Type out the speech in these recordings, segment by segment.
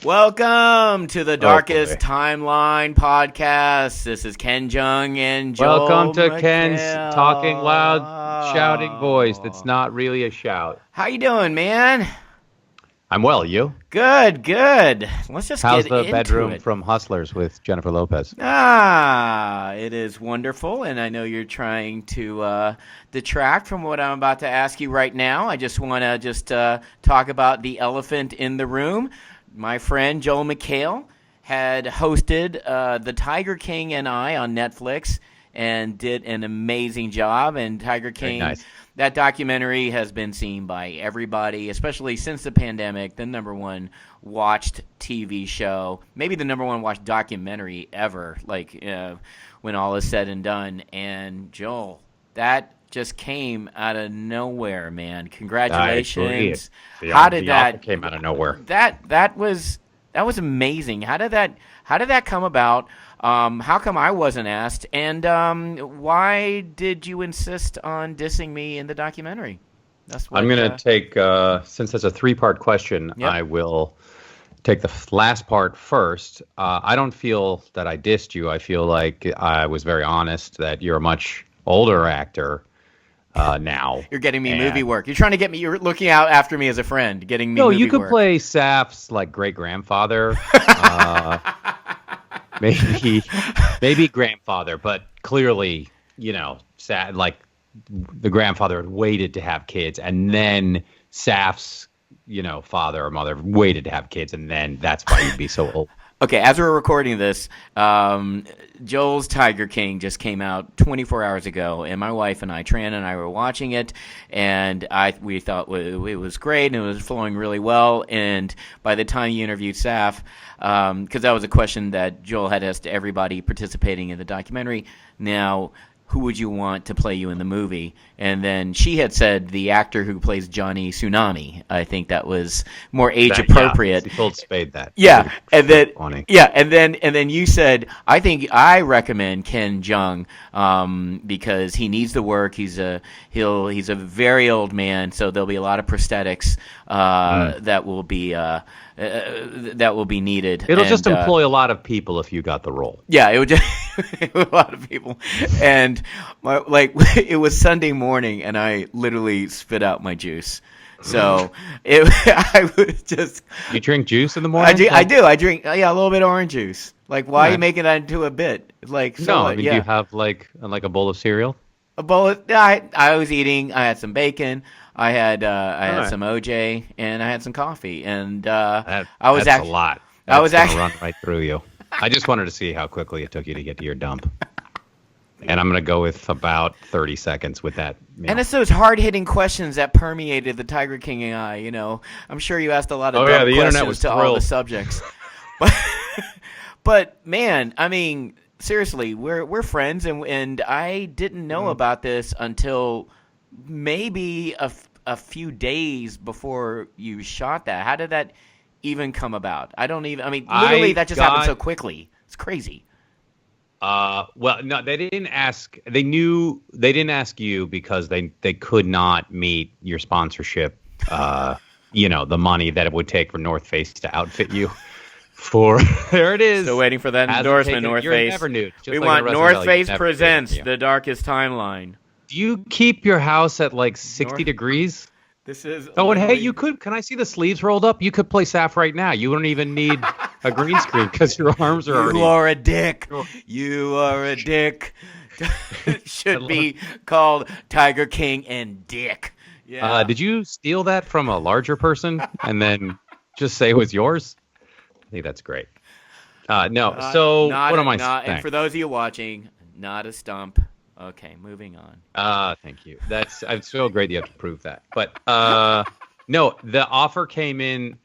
Welcome to the Darkest Timeline podcast. This is Ken Jeong and Joel. Welcome to McHale. Ken's talking loud, shouting voice that's not really a shout. How you doing, man? I'm well, you? Good. Let's just How's get the into bedroom it. from Hustlers with Jennifer Lopez? It is wonderful, and I know you're trying to detract from what I'm about to ask you right now. I just want to talk about the elephant in the room. My friend Joel McHale had hosted The Tiger King and I on Netflix and did an amazing job. And Tiger King, nice. That documentary has been seen by everybody, especially since the pandemic, the number one watched TV show, maybe the number one watched documentary ever, when all is said and done. And Joel, that just came out of nowhere, man. Congratulations. How did that came out of nowhere? That was amazing. How did that come about? How come I wasn't asked? And why did you insist on dissing me in the documentary? I'm going to take, since it's a three-part question, yep. I will take the last part first. I don't feel that I dissed you. I feel like I was very honest that you're a much older actor now. You're getting me movie work. You're trying to get me. You're looking out after me as a friend, getting me movie work. No, you could play Saf's great-grandfather. Maybe grandfather, but clearly, sad. The grandfather had waited to have kids, and then Saf's, father or mother waited to have kids, and then that's why you'd be so old. Okay, as we're recording this, Joel's Tiger King just came out 24 hours ago, and my wife and I, Tran and I, were watching it, and we thought it was great, and it was flowing really well, and by the time you interviewed Saf, because that was a question that Joel had asked everybody participating in the documentary, now, who would you want to play you in the movie? And then she had said the actor who plays Johnny Tsunami. I think that was more age appropriate. Yeah, told Spade that. Yeah, and then you said I recommend Ken Jeong because he needs the work. He's a very old man, so there'll be a lot of prosthetics that will be needed. It'll just employ a lot of people if you got the role. Yeah, it would just a lot of people. And it was Sunday morning, and I literally spit out my juice. So I was just. You drink juice in the morning? I do. I drink a little bit of orange juice. Why are you making that into a bit? Do you have a bowl of cereal? A bowl of. I was eating. I had some bacon. I had some OJ, and I had some coffee, and that's a lot. That's gonna run right through you. I just wanted to see how quickly it took you to get to your dump, and I'm gonna go with about 30 seconds with that. And it's those hard-hitting questions that permeated the Tiger King and I. I'm sure you asked a lot of dumb questions to all the subjects, but man, I mean, seriously, we're friends, and I didn't know about this until maybe a few days before you shot that. How did that even come about? Literally that just happened so quickly. It's crazy. Well, no, they didn't ask. They didn't ask you because they could not meet your sponsorship. The money that it would take for North Face to outfit you. There it is. Still waiting for that endorsement, North Face. We want North Face presents The Darkest Timeline. Do you keep your house at 60 degrees? This is. Oh, and hey, you could. Can I see the sleeves rolled up? You could play Saf right now. You don't even need a green screen because your arms are already. You are a dick. You are a dick. Should be called Tiger King and Dick. Yeah. Did you steal that from a larger person and then just say it was yours? I think that's great. No. So what am I saying? And for those of you watching, not a stump. Okay, moving on. Thank you. It's so great that you have to prove that. But no, the offer came in.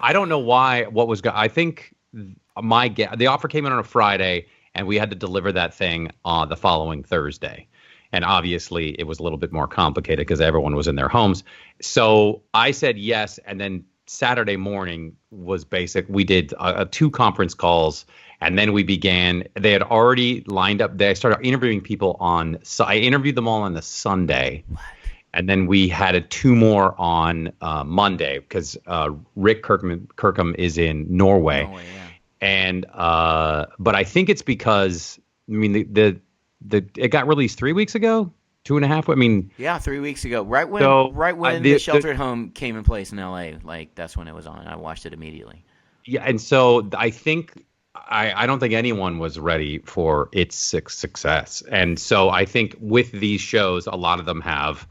I don't know why. I think the offer came in on a Friday, and we had to deliver that thing on the following Thursday. And obviously, it was a little bit more complicated because everyone was in their homes. So I said yes, and then Saturday morning was basic. We did 2 conference calls. And then we began. They had already lined up. They started interviewing people I interviewed them all on the Sunday, And then we had two more on Monday because Rick Kirkham is in Norway. Yeah. And but I think it's because the it got released 3 weeks ago, 2.5. I mean, yeah, 3 weeks ago, right when the shelter at home came in place in L.A. Like that's when it was on. I watched it immediately. Yeah, and so I think I don't think anyone was ready for its success, and so I think with these shows, a lot of them have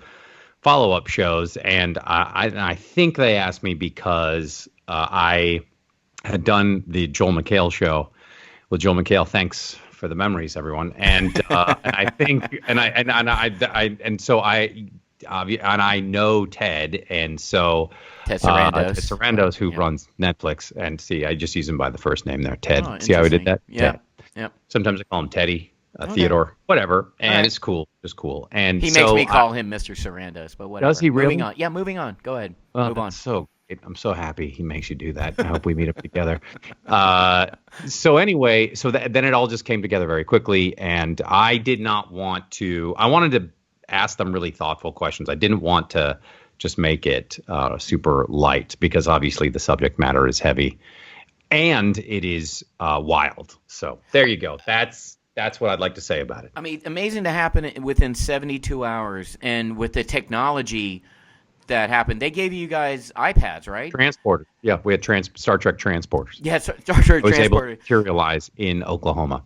follow-up shows, and I think they asked me because I had done the Joel McHale show with Joel McHale. Thanks for the memories, everyone. And I think, and I know Ted, and so Ted Sarandos, Ted Sarandos, who runs Netflix, and see, I just use him by the first name there, Ted. See how I did that? Yeah. Ted. Yep. Sometimes I call him Teddy. Theodore, whatever, and right. It's cool, just cool. And he makes me call him Mr. Sarandos, but whatever. Does he really? Moving on. Yeah, moving on. Go ahead. Move on. So I'm so happy he makes you do that. I hope we meet up together. So anyway, then it all just came together very quickly, and I did not want to. I wanted to ask them really thoughtful questions. I didn't want to just make it super light because obviously the subject matter is heavy, and it is wild. So there you go. That's what I'd like to say about it. I mean, amazing to happen within 72 hours, and with the technology that happened, they gave you guys iPads, right? Transporters. Yeah, we had Star Trek transporters. Yeah, Star Trek was able transporter. to materialize in Oklahoma.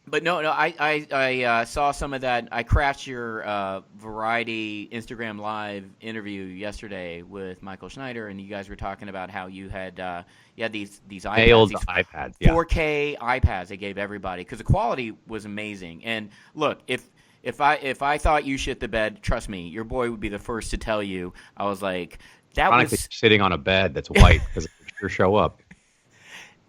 But no, I saw some of that. I crashed your Variety Instagram Live interview yesterday with Michael Schneider, and you guys were talking about how you had these iPads, Nailed these iPads, yeah. 4K iPads they gave everybody because the quality was amazing. And look, if I thought you shit the bed, trust me, your boy would be the first to tell you. I was like, that Ironically, was sitting on a bed that's white because it sure show up.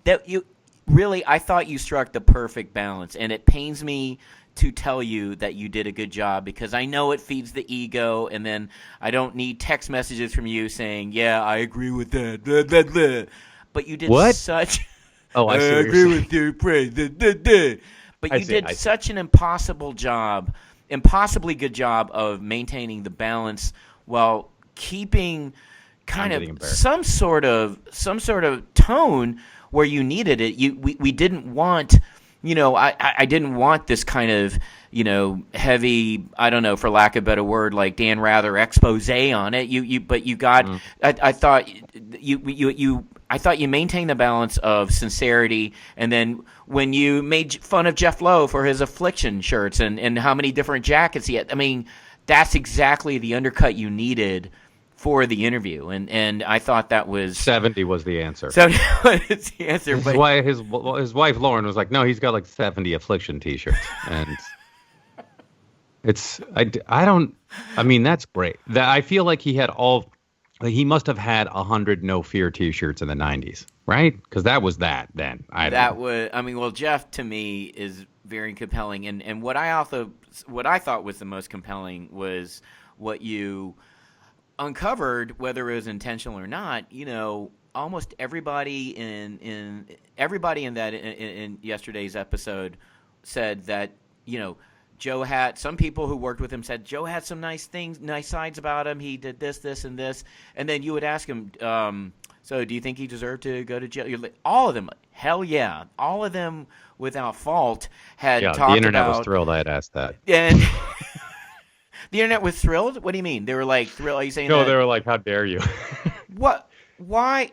that you. Really, I thought you struck the perfect balance, and it pains me to tell you that you did a good job because I know it feeds the ego, and then I don't need text messages from you saying, "Yeah, I agree with that." Blah, blah, blah. But you did such. Oh, I see. I agree with your praise. But you did such an impossibly good job of maintaining the balance while keeping kind of some sort of tone where you needed it. We didn't want, I didn't want this kind of, heavy, I don't know, for lack of a better word, like Dan Rather expose on it. But you got, I thought you maintained the balance of sincerity. And then when you made fun of Jeff Lowe for his Affliction shirts and how many different jackets he had, I mean, that's exactly the undercut you needed for the interview, and I thought that was 70 was the answer. 70 was the answer. His wife Lauren was like, no, he's got like 70 Affliction T-shirts, and that's great. I feel like he must have had 100 No Fear T-shirts in the 90s, right? Because that was that then. Jeff to me is very compelling, and what I thought was the most compelling was what you uncovered, whether it was intentional or not. Almost everybody in yesterday's episode said that Joe had, some people who worked with him said Joe had some nice sides about him. He did this, and then you would ask him, so do you think he deserved to go to jail? You're like, all of them, hell yeah, all of them without fault had talked about. The internet was thrilled I had asked that. And the internet was thrilled? What do you mean? They were like thrilled? Are you saying no, that? They were like, how dare you? What? Why?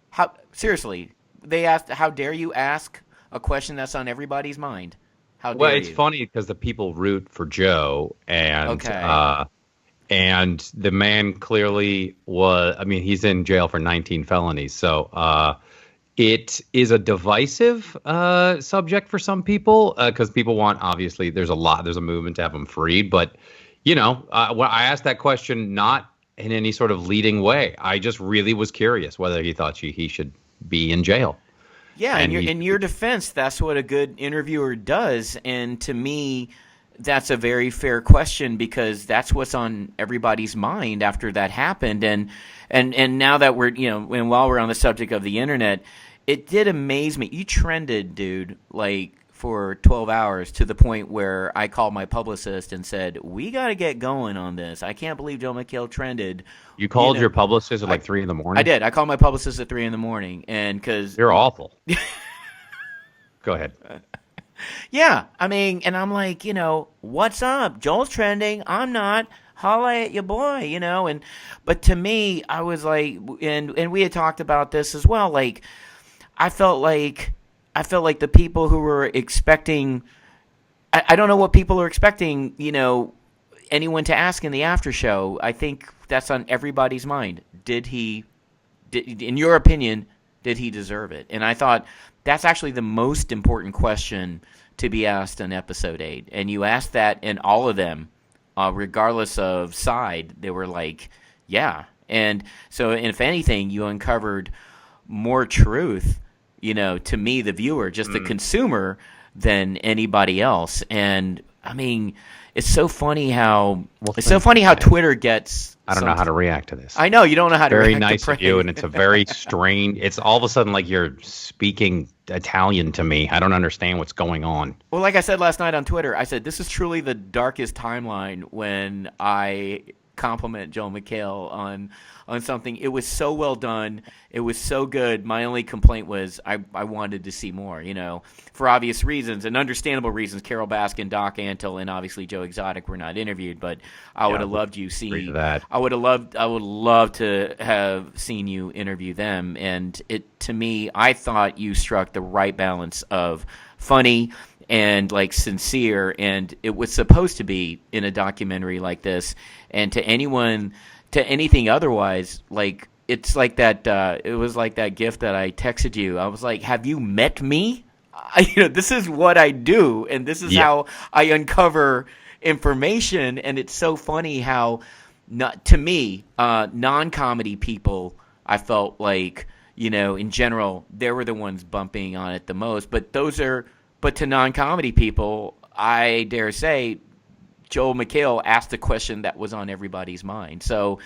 How? Seriously, they asked, how dare you ask a question that's on everybody's mind? How dare well, it's you? funny because the people root for Joe, and and the man clearly was. I mean, he's in jail for 19 felonies, so it is a divisive subject for some people because people want, obviously, there's a movement to have him freed, but I asked that question not in any sort of leading way. I just really was curious whether he thought he should be in jail. Yeah, and in your defense, that's what a good interviewer does. And to me, that's a very fair question because that's what's on everybody's mind after that happened. And now that we're, while we're on the subject of the internet, it did amaze me. You trended, dude, like for 12 hours to the point where I called my publicist and said, we got to get going on this. I can't believe Joe McHale trended. You called your publicist at like 3 in the morning? I did. I called my publicist at 3 in the morning. And because you're awful. Go ahead. Yeah. I mean, and I'm like, what's up? Joel's trending. I'm not. Holla at your boy, but to me, I was like, and we had talked about this as well. Like, I felt like the people who were expecting, I don't know what people are expecting, anyone to ask in the after show. I think that's on everybody's mind. In your opinion, did he deserve it? And I thought that's actually the most important question to be asked in episode 8. And you asked that, and all of them, regardless of side, they were like, yeah. And so, if anything, you uncovered more truth, to me, the viewer, just the consumer, than anybody else. And I mean, it's so funny how Twitter gets. I don't know how to react to this. I know you don't know how to react. Very nice of you, and it's a very strange. It's all of a sudden like you're speaking Italian to me. I don't understand what's going on. Well, like I said last night on Twitter, I said this is truly the darkest timeline when I compliment Joe McHale on something. It was so well done. It was so good. My only complaint was I wanted to see more, for obvious reasons and understandable reasons. Carol Baskin, Doc Antle, and obviously Joe Exotic were not interviewed, but I would have loved you see that. I would love to have seen you interview them. And to me, I thought you struck the right balance of funny and like sincere, and it was supposed to be in a documentary like this. And to anything otherwise, like it's like that. It was like that gift that I texted you. I was like, "Have you met me? This is what I do, and this is how I uncover information." And it's so funny how, to me, non-comedy people, I felt like in general, they were the ones bumping on it the most. But to non-comedy people, I dare say, Joel McHale asked a question that was on everybody's mind. So,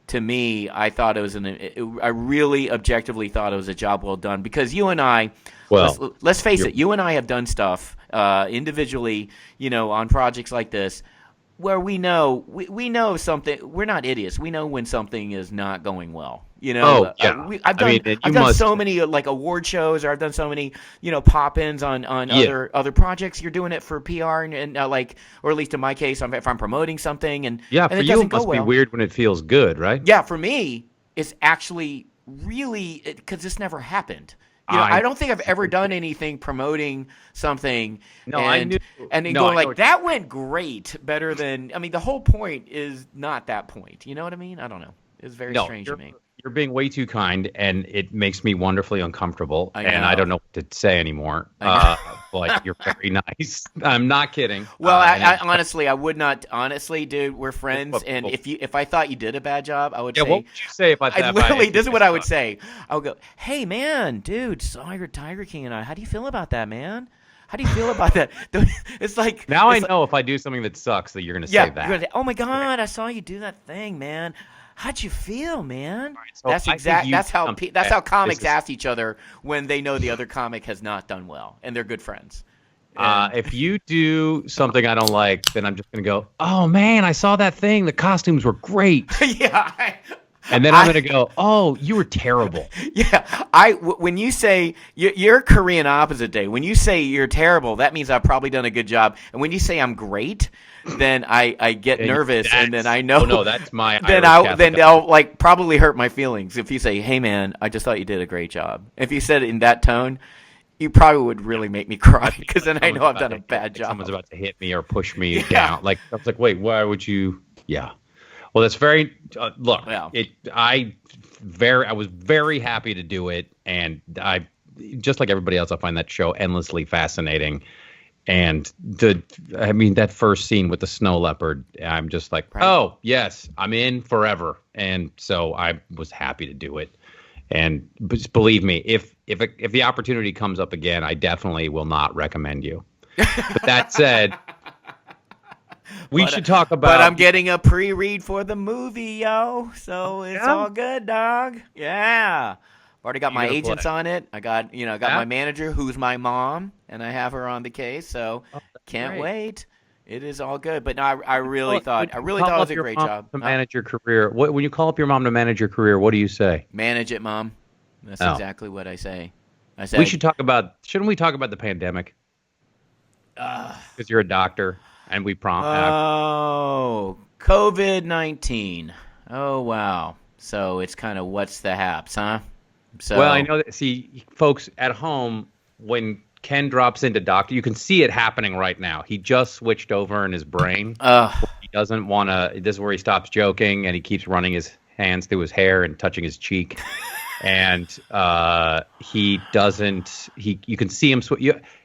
to me, I thought I really objectively thought it was a job well done, because you and I, let's face it, you and I have done stuff individually, on projects like this, where we know something. We're not idiots. We know when something is not going well. I've done so many like award shows, or I've done so many pop-ins on other projects. You're doing it for PR and or at least in my case, if I'm promoting something and for it you it must be weird when it feels good, right? Yeah, for me, it's actually really because this never happened. I don't think I've ever done anything promoting something and going that went great, better than. I mean, the whole point is not that point. You know what I mean? I don't know. It's very strange to me. You're being way too kind, and it makes me wonderfully uncomfortable, and I don't know what to say anymore. But you're very nice. I'm not kidding. Well, I honestly, I would not. Honestly, dude, we're friends, and if I thought you did a bad job, I would say. What would you say if I thought? This is what I would say. I would go, "Hey, man, dude, saw your Tiger King and I. How do you feel about that, man? How do you feel about that?" It's like now I know if I do something that sucks that you're going to say that. You're gonna say, "Oh my God, I saw you do that thing, man. How'd you feel, man?" Right, so that's how comics ask each other when they know the other comic has not done well, and they're good friends. If you do something I don't like, then I'm just going to go, "Oh man, I saw that thing. The costumes were great." Yeah. And then I'm going to go, "Oh, you were terrible." Yeah. When you say you're Korean opposite day, when you say you're terrible, that means I've probably done a good job. And when you say I'm great, then I get nervous, and then I know. Oh no, that's my. Then they'll like probably hurt my feelings if you say, "Hey man, I just thought you did a great job." If you said it in that tone, you probably would really make me cry, because then I know I've done a bad job. Someone's about to hit me or push me down. Like I was like, "Wait, why would you?" Yeah. Well, that's very. Look, I was very happy to do it, and I, just like everybody else, I find that show endlessly fascinating. And that first scene with the snow leopard, I'm just like, oh yes, I'm in forever. And so I was happy to do it. And just believe me, if the opportunity comes up again, I definitely will not recommend you. But that said, we should talk about. But I'm getting a pre-read for the movie, yo. So it's all good, dog. Yeah. already got You my gonna agents play? on it. I got Yeah? my manager, who's my mom, and I have her on the case. So Oh, that's can't great. wait. It is all good. But no, I really When thought you it call was up a your great mom job. to Huh? manage your career, when you call up your mom to manage your career, what do you say? Manage it, mom. That's Oh, exactly what I say. I we said, should talk about. Shouldn't we talk about the pandemic? Because you're a doctor, and we prom. oh, COVID-19. Oh wow. So it's kind of what's the haps, huh? Well, I So, know that. See, folks at home, when Ken drops into doctor, you can see it happening right now. He just switched over in his brain. He doesn't want to. This is where he stops joking and he keeps running his hands through his hair and touching his cheek. And he doesn't. You can see him.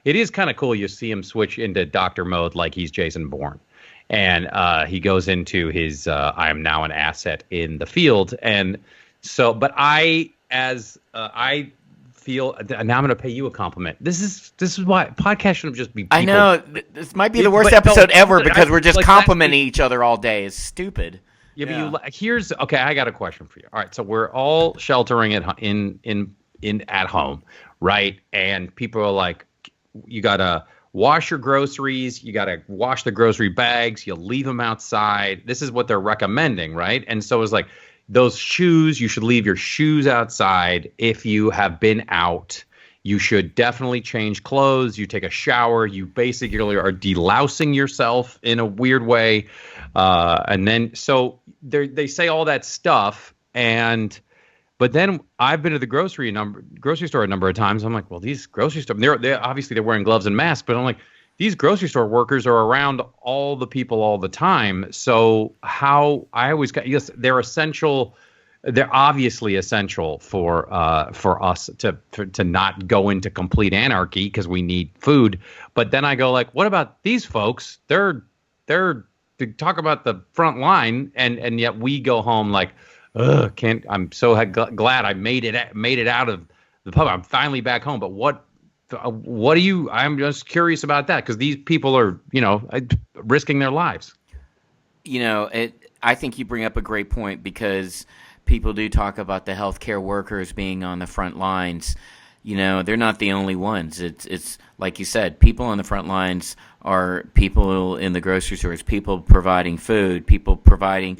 It is kind of cool. You see him switch into doctor mode like he's Jason Bourne, and he goes into his "I am now an asset in the field." And so, but I feel now I'm going to pay you a compliment. This is why podcast shouldn't just be I people. know this might be the worst But no, episode ever I- because we're just like last complimenting week- each other all day. It's stupid. Yeah, but here's okay. I got a question for you. All right, so we're all sheltering in at home, right? And people are like, you gotta wash your groceries, you gotta wash the grocery bags, you leave them outside. This is what they're recommending, right? And so it's like those shoes, you should leave your shoes outside if you have been out. You should definitely change clothes. You take a shower. You basically are delousing yourself in a weird way. And then, so they say all that stuff. But then I've been to the grocery store a number of times. I'm like, well, these grocery store, they're obviously they're wearing gloves and masks, but I'm like, these grocery store workers are around all the people all the time. So yes, they're essential. They're obviously essential for us to not go into complete anarchy because we need food. But then I go like, what about these folks? They're to talk about the front line, and yet we go home like, ugh, can't. I'm so glad I made it out of the pub. I'm finally back home. But what do you? I'm just curious about that because these people are risking their lives. I think you bring up a great point because people do talk about the healthcare workers being on the front lines. They're not the only ones. It's like you said, people on the front lines are people in the grocery stores, people providing food, people providing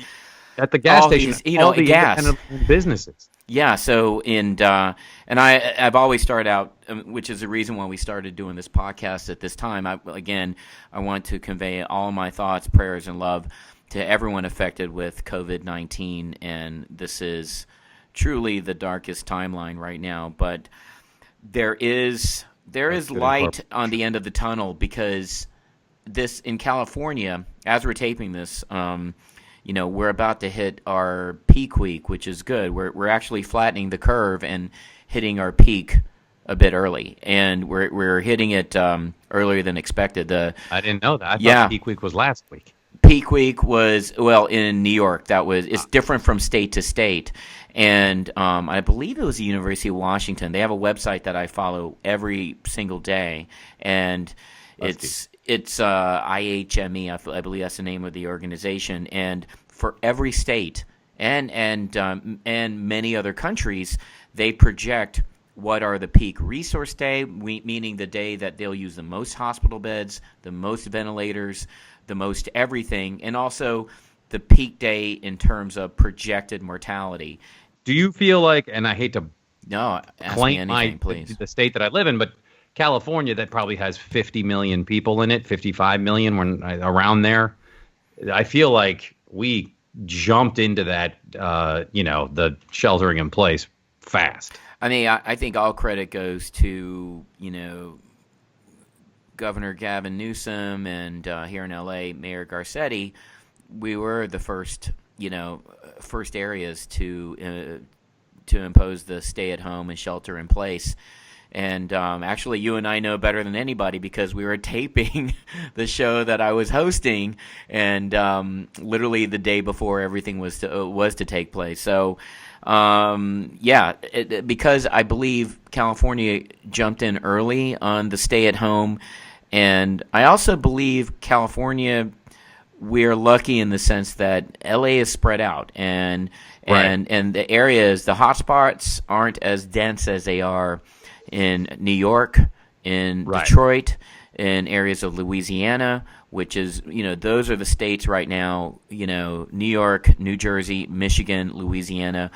at the gas all station, these, all the gas. independent businesses. Yeah. So and I've always started out, which is the reason why we started doing this podcast at this time. I want to convey all my thoughts, prayers, and love to everyone affected with COVID-19, and this is truly the darkest timeline right now. But there is light on the end of the tunnel because this in California, as we're taping this, we're about to hit our peak week, which is good. We're actually flattening the curve and hitting our peak a bit early, and we're hitting it earlier than expected. I didn't know that. I thought peak week was last week. Peak week was in New York. It's different from state to state, and I believe it was the University of Washington. They have a website that I follow every single day, and it's IHME. I believe that's the name of the organization. And for every state and many other countries, they project what are the peak resource day, meaning the day that they'll use the most hospital beds, the most ventilators, the most everything, and also the peak day in terms of projected mortality. Do you feel like, and I hate to ask claim me anything, please. the state that I live in, but California, that probably has 50 million people in it, 55 million, around there. I feel like we jumped into that, the sheltering in place fast. I mean, I think all credit goes to, Governor Gavin Newsom and here in L.A., Mayor Garcetti. We were the first areas to impose the stay-at-home and shelter-in-place. And actually, you and I know better than anybody because we were taping the show that I was hosting, and literally the day before everything was to take place. So, because I believe California jumped in early on the stay-at-home, and I also believe California we're lucky in the sense that LA is spread out, and the areas, the hotspots aren't as dense as they are in New York, in Detroit, in areas of Louisiana, which is, those are the states right now, New York, New Jersey, Michigan, Louisiana.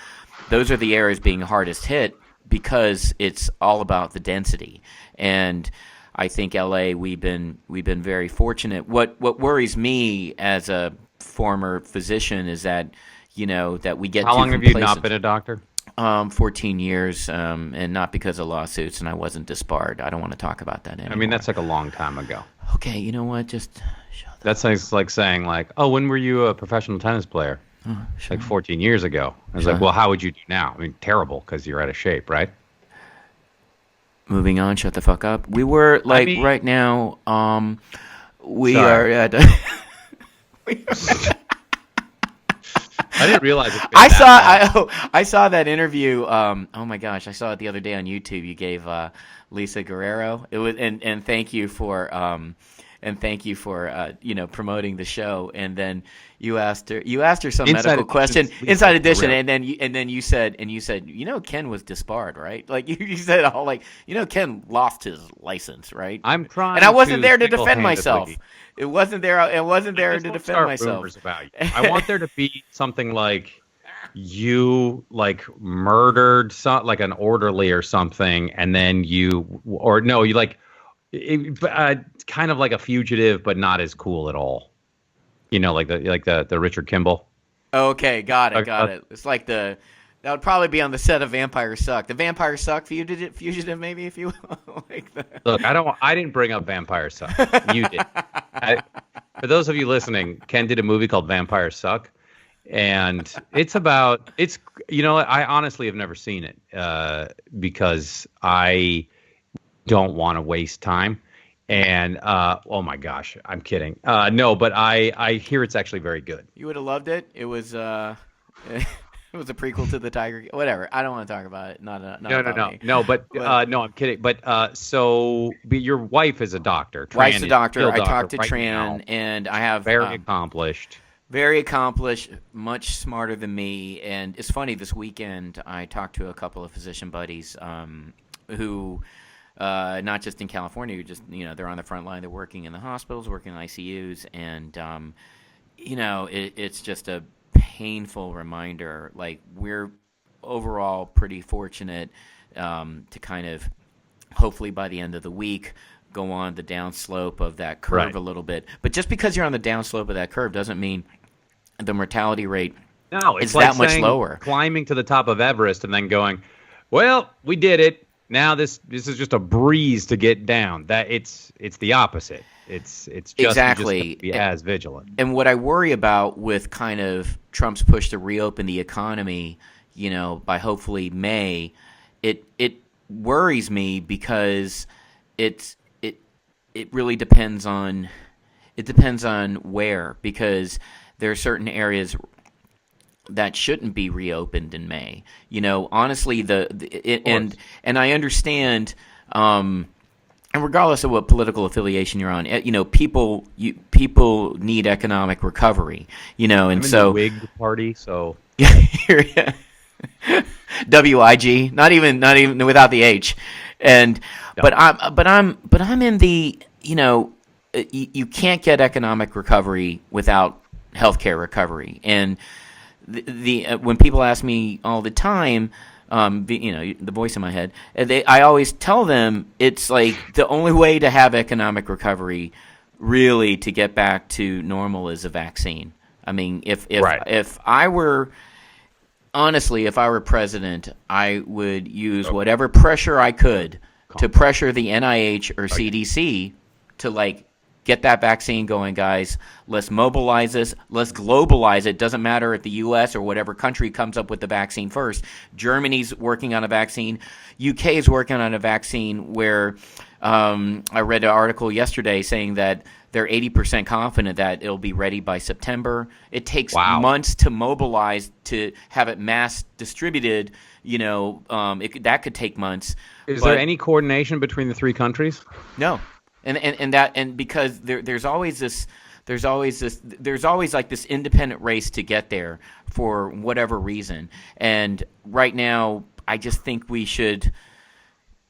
Those are the areas being hardest hit because it's all about the density. And I think LA, we've been very fortunate. What worries me as a former physician is that, that we get How too long complacent. have you not been a doctor? 14 years, and not because of lawsuits, and I wasn't disbarred. I don't want to talk about that anymore. I mean, that's like a long time ago. Okay, you know what? Just shut up. That's like saying, like, oh, when were you a professional tennis player? Like 14 years ago. I was like, well, how would you do now? I mean, terrible, because you're out of shape, right? Moving on, shut the fuck up. We were, right now, we Sorry. are at... I didn't realize it. I saw that interview. Oh my gosh, I saw it the other day on YouTube. You gave Lisa Guerrero. It was and thank you for promoting the show. And then you asked her some medical question. Inside Edition, and then you said Ken was disbarred, right? Like you said all like Ken lost his license, right? I'm trying, and I wasn't there to defend single-handedly. myself. It wasn't there to defend myself. Rumors about you. I want there to be something like you murdered like an orderly or something, and then you kind of like a fugitive, but not as cool at all. Like the Richard Kimball. Okay, got it. It's like that would probably be on the set of Vampire Suck. The Vampire Suck fugitive, maybe, if you will. Look, I didn't bring up Vampire Suck. You did. For those of you listening, Ken did a movie called Vampire Suck, and I honestly have never seen it because I don't want to waste time. And oh my gosh, I'm kidding. No, but I hear it's actually very good. You would have loved it. It was it was a prequel to the Tiger. Whatever. I don't want to talk about it. No. But no, I'm kidding. But your wife is a doctor. Wife's a doctor. I doctor talked to right Tran, now. and I have Very accomplished. Very accomplished, much smarter than me. And it's funny, this weekend I talked to a couple of physician buddies who, not just in California, they're on the front line. They're working in the hospitals, working in ICUs, and it's just a painful reminder. Like, we're overall pretty fortunate to kind of, hopefully by the end of the week, go on the downslope of that curve a little bit. But just because you're on the downslope of that curve doesn't mean the mortality rate is like that much lower. Climbing to the top of Everest and then going, well, we did it. Now this is just a breeze to get down. That it's the opposite. It's just exactly. You just have to be as vigilant. And what I worry about with kind of Trump's push to reopen the economy, by hopefully May, it worries me because it really depends on where, because there are certain areas that shouldn't be reopened in May. Honestly, and I understand, and regardless of what political affiliation you're on, people need economic recovery. And I'm so in the Whig Party, so WIG, not even without the H, and no. but I'm in the you can't get economic recovery without healthcare recovery. And when people ask me all the time, the voice in my head, I always tell them it's like the only way to have economic recovery, really, to get back to normal, is a vaccine. I mean, if I were president, I would use whatever pressure I could to pressure the NIH or CDC to get that vaccine going, guys. Let's mobilize this. Let's globalize it. Doesn't matter if the U.S. or whatever country comes up with the vaccine first. Germany's working on a vaccine. UK is working on a vaccine where I read an article yesterday saying that they're 80% confident that it'll be ready by September. It takes months to mobilize to have it mass distributed. That could take months. Is there any coordination between the three countries? No. And because there's always this there's always like this independent race to get there for whatever reason. And right now, I just think we should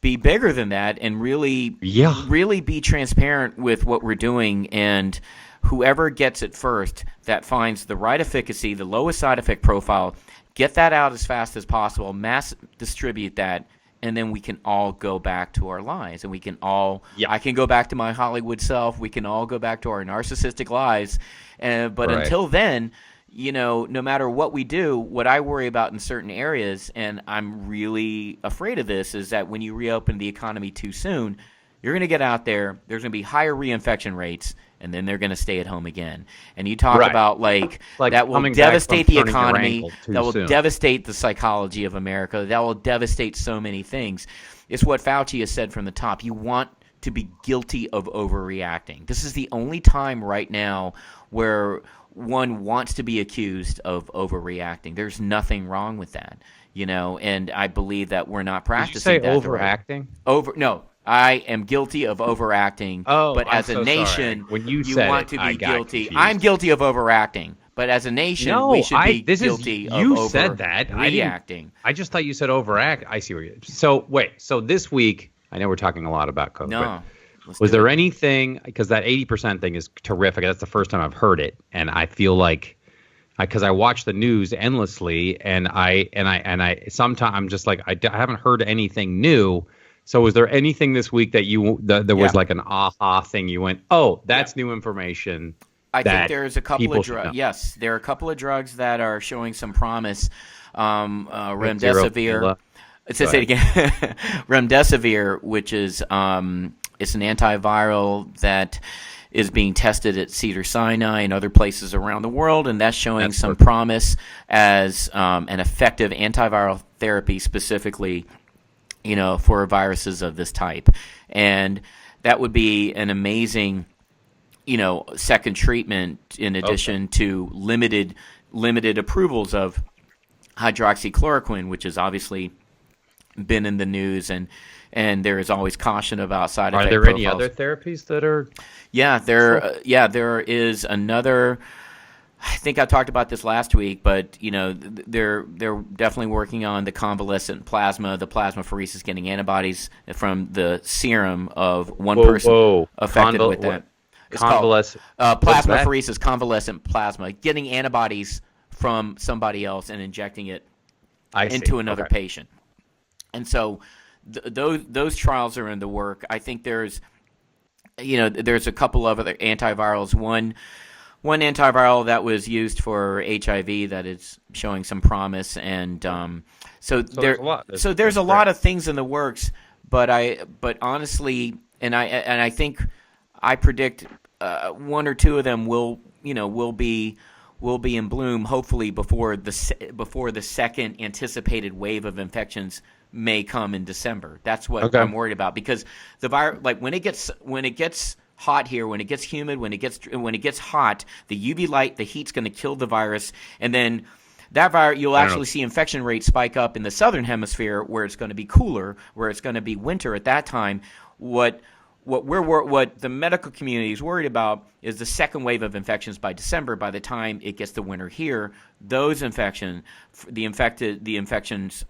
be bigger than that and really be transparent with what we're doing. And whoever gets it first, that finds the right efficacy, the lowest side effect profile, get that out as fast as possible, mass distribute that, and then we can all go back to our lives. And we can all, I can go back to my Hollywood self. We can all go back to our narcissistic lives. But until then, no matter what we do, what I worry about in certain areas, and I'm really afraid of this, is that when you reopen the economy too soon, you're going to get out there, there's going to be higher reinfection rates, and then they're going to stay at home again. And you talk about like that will devastate the economy, that will devastate the psychology of America, that will devastate so many things. It's what Fauci has said from the top. You want to be guilty of overreacting. This is the only time right now where one wants to be accused of overreacting. There's nothing wrong with that, and I believe that we're not practicing. Did you say overacting? No. I am guilty of overacting, but as a nation, when you want to be guilty. I'm guilty of overacting, but as a nation, we should be guilty of overreacting. You said that. I just thought you said overact. I see where you're. So wait. So this week, I know we're talking a lot about COVID. No. Was there anything? Because that 80% thing is terrific. That's the first time I've heard it, and I feel like, because I watch the news endlessly, and I sometimes I'm just like I haven't heard anything new. So was there anything this week that there was like an aha thing? You went, oh, that's new information. I think there's a couple of drugs. Yes, there are a couple of drugs that are showing some promise. Remdesivir. Let's say it again. Remdesivir, which is it's an antiviral that is being tested at Cedars-Sinai and other places around the world, and that's showing some promise as an effective antiviral therapy specifically, for viruses of this type. And that would be an amazing, second treatment in addition to limited approvals of hydroxychloroquine, which has obviously been in the news, and there is always caution about side effect profiles. Are there any other therapies that are? Yeah, there is another. I think I talked about this last week, but they're definitely working on the convalescent plasma, the plasmapheresis, getting antibodies from the serum of one person affected with that. It's convalescent plasmapheresis, convalescent plasma, getting antibodies from somebody else and injecting it into another patient. And so those trials are in the work. I think there's a couple of other antivirals. One antiviral that was used for HIV that is showing some promise, and so there's a lot of things in the works. But honestly, and I think I predict one or two of them will be in bloom, hopefully before the second anticipated wave of infections may come in December. That's what I'm worried about, because the virus, like when it gets hot here, when it gets humid, when it gets hot, the UV light, the heat's going to kill the virus, and then that virus, you'll actually see infection rates spike up in the southern hemisphere where it's going to be cooler, where it's going to be winter at that time. What the medical community is worried about is the second wave of infections by December. By the time it gets to winter here, those infections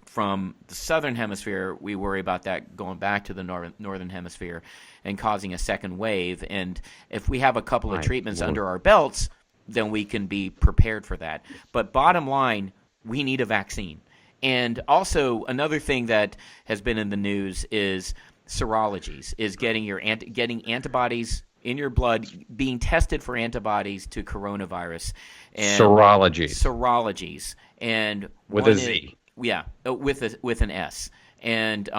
from the southern hemisphere, we worry about that going back to the northern hemisphere and causing a second wave. And if we have a couple of treatments under our belts, then we can be prepared for that. But bottom line, we need a vaccine. And also another thing that has been in the news is serologies, is getting antibodies in your blood, being tested for antibodies to coronavirus. And serologies, and with a Z. With an S. And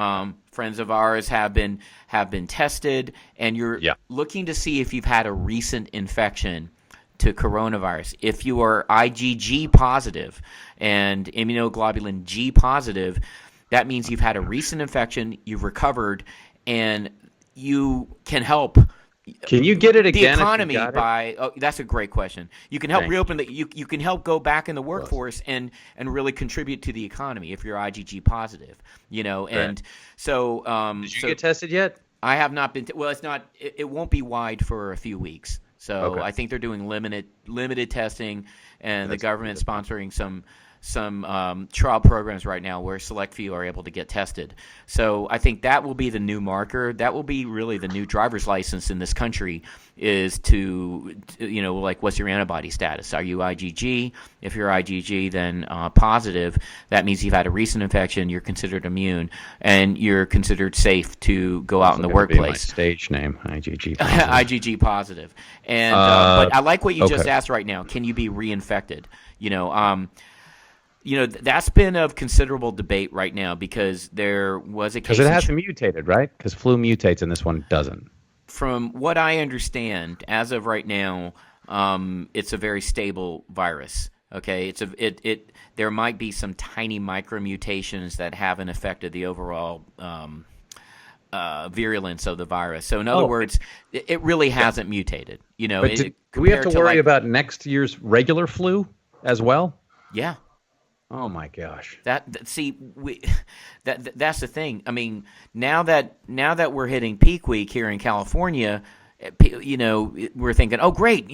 friends of ours have been tested, and you're looking to see if you've had a recent infection to coronavirus. If you are IgG positive and immunoglobulin G positive, that means you've had a recent infection, you've recovered, and you can help. Can you get it again? The economy by that's a great question. You can help reopen you can help go back in the workforce and really contribute to the economy if you're IgG positive. And so did you get tested yet? I have not been. Well, it's not. It won't be wide for a few weeks. So Okay. I think they're doing limited testing, and the government sponsoring some trial programs right now where select few are able to get tested. So I think that will be the new marker. That will be really the new driver's license in this country, is to like, what's your antibody status? Are you IgG? If you're IgG, then positive. That means you've had a recent infection. You're considered immune, and you're considered safe to go out in the workplace. Be my stage name, IgG positive. IgG positive. And but I like what you just okay. asked right now. Can you be reinfected? That's been of considerable debate right now, because there was a case. Because it hasn't mutated, right? Because flu mutates and this one doesn't. From what I understand, as of right now, it's a very stable virus. Okay, there might be some tiny micromutations that haven't affected the overall virulence of the virus. So in other words, it really hasn't mutated. But do we have to worry about next year's regular flu as well? Yeah. Oh my gosh. That's the thing. I mean, now that we're hitting peak week here in California, we're thinking, oh great,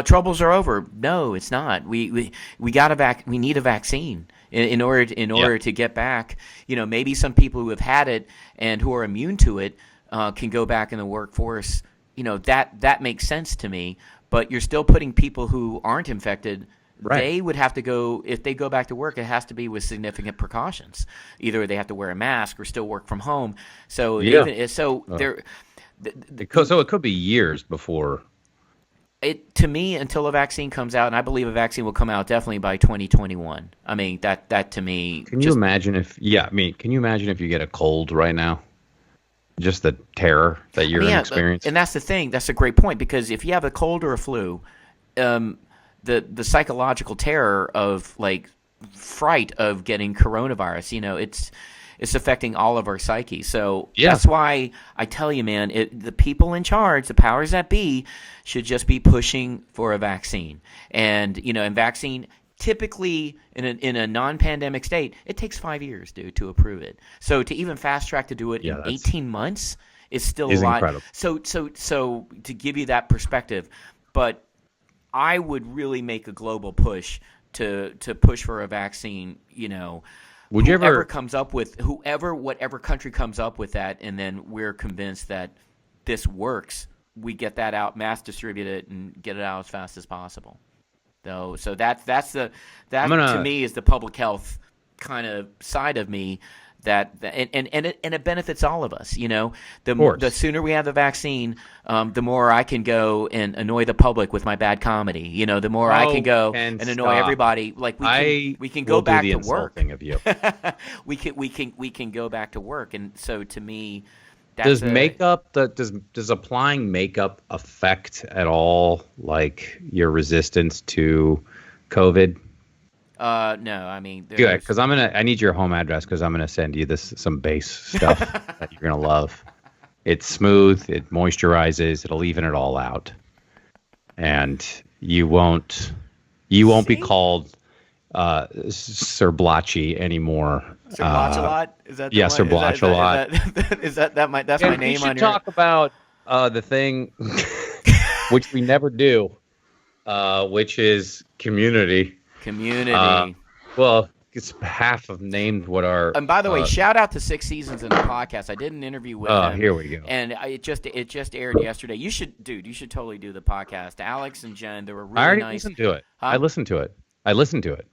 troubles are over. No, it's not. We need a vaccine in order to get back. Maybe some people who have had it and who are immune to it can go back in the workforce. That makes sense to me. But you're still putting people who aren't infected. Right. They would have to go, if they go back to work, it has to be with significant precautions. Either they have to wear a mask or still work from home. So so it could be years before. To me, until a vaccine comes out, and I believe a vaccine will come out definitely by 2021. I mean, that to me. Can you imagine if you get a cold right now? Just the terror that you're going to experience. And that's the thing. That's a great point, because if you have a cold or a flu, the psychological terror of, like, fright of getting coronavirus, it's affecting all of our psyche. So that's why I tell you, man, the people in charge, the powers that be, should just be pushing for a vaccine. And and vaccine typically in a non-pandemic state, it takes 5 years, dude, to approve it. So to even fast track to do it in 18 months is still a lot. Incredible. So to give you that perspective, but I would really make a global push to push for a vaccine. Whatever country comes up with that, and then we're convinced that this works, we get that out, mass distribute it, and get it out as fast as possible. So to me is the public health kind of side of me. And it benefits all of us. The sooner we have the vaccine, the more I can go and annoy the public with my bad comedy. The more I can go and annoy everybody. Like we can go back to work. Of you. we can go back to work. And so to me, does applying makeup affect at all, like, your resistance to COVID? No, I mean, good, because I need your home address, because I'm gonna send you some base stuff that you're gonna love. It's smooth, it moisturizes, it'll even it all out, and you won't be called Sir Blotchy anymore. Sir Blotchalot? Is that Sir Blotchalot? That's my name on your. We should talk about the thing, which we never do, which is community. Well, it's half of named what our. And by the way, shout out to 6 Seasons in the podcast. I did an interview with them. Here we go. And it just aired yesterday. You should totally do the podcast. Alex and Jen, they were really nice. I already listened to it. Huh? I listened to it.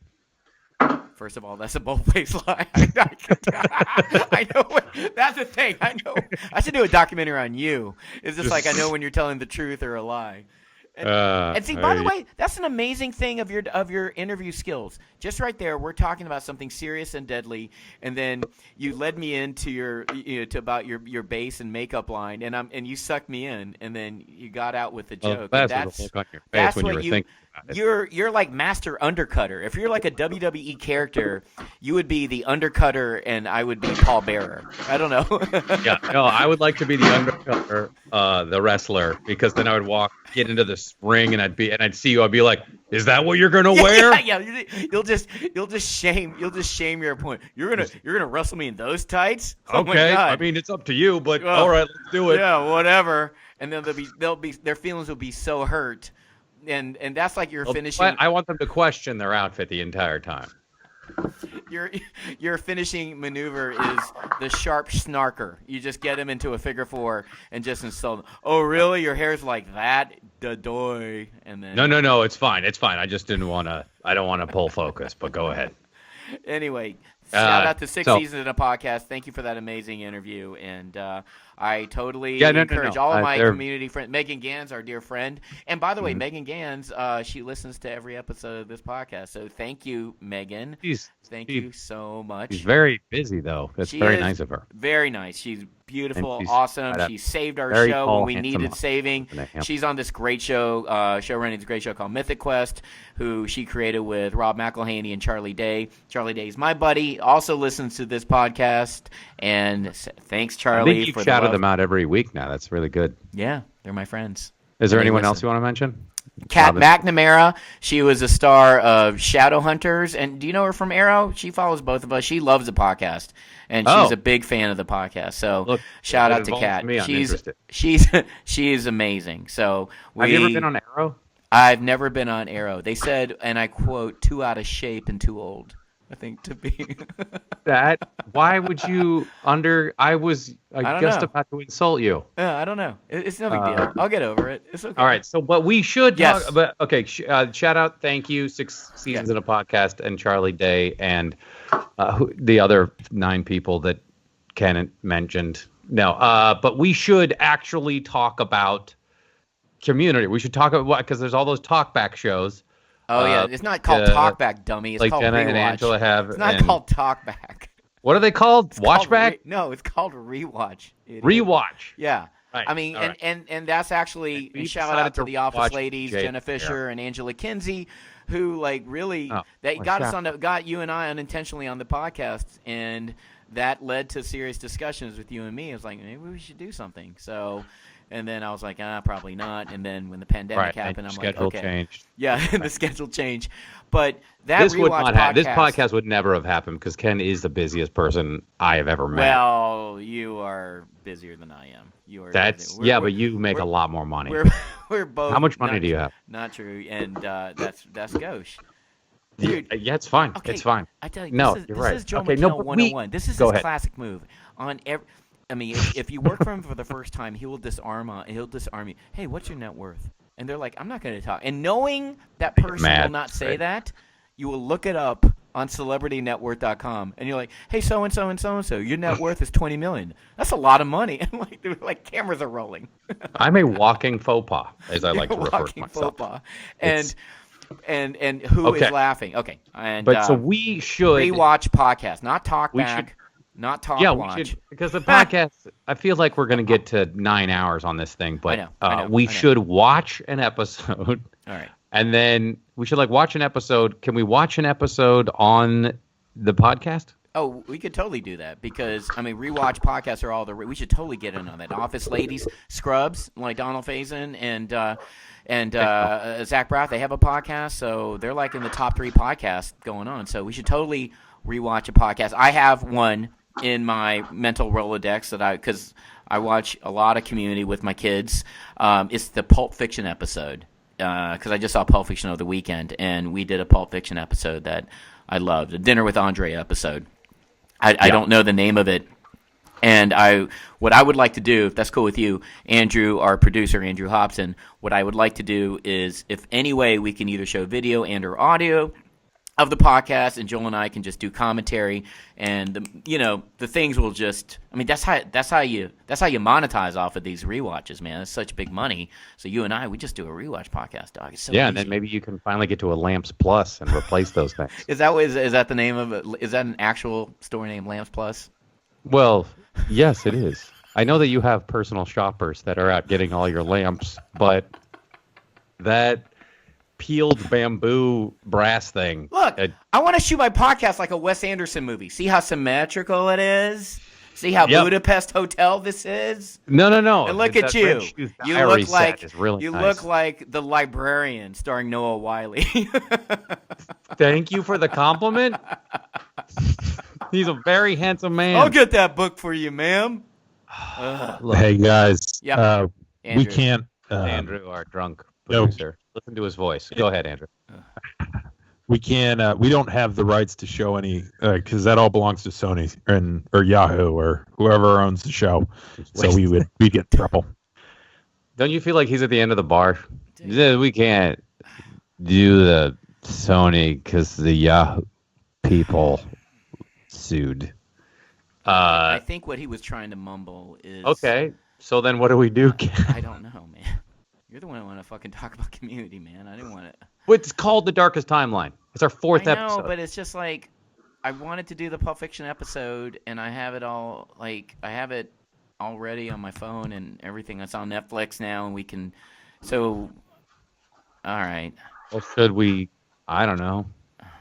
First of all, that's a bold-faced lie. I know. That's the thing. I know. I should do a documentary on you. It's just like I know when you're telling the truth or a lie. And see, by the way, that's an amazing thing of your interview skills. Just right there, we're talking about something serious and deadly, and then you led me into about your base and makeup line, and you sucked me in, and then you got out with the joke. That's what you're like master undercutter. If you're like a WWE character, you would be the undercutter, and I would be Paul Bearer. I don't know. I would like to be the undercutter, the wrestler, because then I would get into this ring, and I'd see you. I'd be like, "Is that what you're gonna wear?" Yeah. You'll just shame your opponent. You're gonna wrestle me in those tights? Oh okay. My God. I mean, it's up to you, but all right, let's do it. Yeah, whatever. and then their feelings will be so hurt, and that's like you're finishing. I want them to question their outfit the entire time. Your finishing maneuver is the sharp snarker. You just get him into a figure four and just insult him. Oh, really? Your hair's like that? Da-doy. And then No. It's fine. I just didn't want to. I don't want to pull focus. But go ahead. Anyway, shout out to 6 seasons in a podcast. Thank you for that amazing interview. And I totally encourage all of my community friends. Megan Gans, our dear friend. And by the way, Megan Gans, she listens to every episode of this podcast. So thank you, Megan. Thank you so much. She's very busy, though. That's very nice of her. Very nice. She's beautiful, awesome. She saved our show when we needed saving. She's on this great show, running this great show called Mythic Quest, who she created with Rob McElhaney and Charlie Day. Charlie Day is my buddy, also listens to this podcast. And thanks, Charlie. I think you shouted them out every week now. That's really good. Yeah, they're my friends. Is there anyone else you want to mention? Kat McNamara, she was a star of Shadowhunters, and do you know her from Arrow? She follows both of us. She loves the podcast, and she's a big fan of the podcast. So shout out to Kat. She's amazing. So have you ever been on Arrow? I've never been on Arrow. They said, and I quote, "too out of shape and too old." I think to be that. Why would you I guess about to insult you. I don't know. It's no big deal. I'll get over it. It's okay. All right. So, but we should talk. But okay. Shout out. Thank you. 6 seasons in a podcast, and Charlie Day, and the other 9 people that Ken mentioned. No. But we should actually talk about community. We should talk about because there's all those talkback shows. Oh, yeah. It's not called Talkback, dummy. It's like called Jenna Rewatch. And Angela have. It's not called Talkback. What are they called? Watchback? No, it's called Rewatch. Rewatch. Yeah. Right. I mean, and that's actually a shout out to the Office ladies, Jenna Fisher and Angela Kinsey, who really got you and I unintentionally on the podcast, and that led to serious discussions with you and me. It was like, maybe we should do something. So. And then I was like, probably not. And then when the pandemic happened, I'm like, okay. Changed. Yeah, the schedule changed. But this would not have. This podcast would never have happened because Ken is the busiest person I have ever met. Well, you are busier than I am. You are. But you make a lot more money. We're both. How much money do you have? Not true, and that's gauche. Dude, yeah, it's fine. Okay, it's fine. I tell you, you're right. This is Joe McHale 101. This is his classic move on every. I mean, if you work for him for the first time, he'll disarm you. Hey, what's your net worth? And they're like, I'm not going to talk. And knowing that person will not say that, you will look it up on celebritynetworth.com, and you're like, hey, so and so and so and so, your net worth is $20 million. That's a lot of money. And like cameras are rolling. I'm a walking faux pas, as I like to refer to myself. Faux pas. And who is laughing? Okay, and so we should rewatch podcast, not talk back. Not talk watch. We should, because the podcast, I feel like we're going to get to 9 hours on this thing, but we should watch an episode. All right. And then we should watch an episode. Can we watch an episode on the podcast? Oh, we could totally do that because, rewatch podcasts are all we should totally get in on that. Office Ladies, Scrubs, like Donald Faison and Zach Braff, they have a podcast, so they're in the top 3 podcasts going on. So we should totally rewatch a podcast. I have one in my mental Rolodex because I watch a lot of Community with my kids. It's the Pulp Fiction episode because I just saw Pulp Fiction over the weekend, and we did a Pulp Fiction episode that I loved, a Dinner with Andre episode. I don't know the name of it, and what I would like to do, if that's cool with you, Andrew, our producer, Andrew Hobson, what I would like to do is, if any way we can either show video and or audio of the podcast, and Joel and I can just do commentary, and the things will just. That's how you monetize off of these rewatches, man. It's such big money. So you and I, we just do a rewatch podcast, dog. It's so easy. And then maybe you can finally get to a Lamps Plus and replace those things. Is that the name of it? Is that an actual store name, Lamps Plus? Well, yes, it is. I know that you have personal shoppers that are out getting all your lamps, but that peeled bamboo brass thing. Look, I want to shoot my podcast like a Wes Anderson movie. See how symmetrical it is? See how Budapest Hotel this is? No. And look at you. You look like the librarian starring Noah Wiley. Thank you for the compliment. He's a very handsome man. I'll get that book for you, ma'am. Hey guys. Yep. Andrew. We can't. Andrew, our drunk no. producer. Listen to his voice. Go ahead, Andrew. We can't. We don't have the rights to show any because that all belongs to Sony or Yahoo or whoever owns the show. So we get in trouble. Don't you feel like he's at the end of the bar? We can't do the Sony because the Yahoo people sued. I think what he was trying to mumble is... Okay, so then what do we do? I don't know, man. You're the one who want to fucking talk about Community, man. I didn't want to... It's called The Darkest Timeline. It's our 4th episode. I know, but it's just like... I wanted to do the Pulp Fiction episode, and I have it all... Like, I have it already on my phone and everything. It's on Netflix now, and we can... So... All right. Well, should we... I don't know.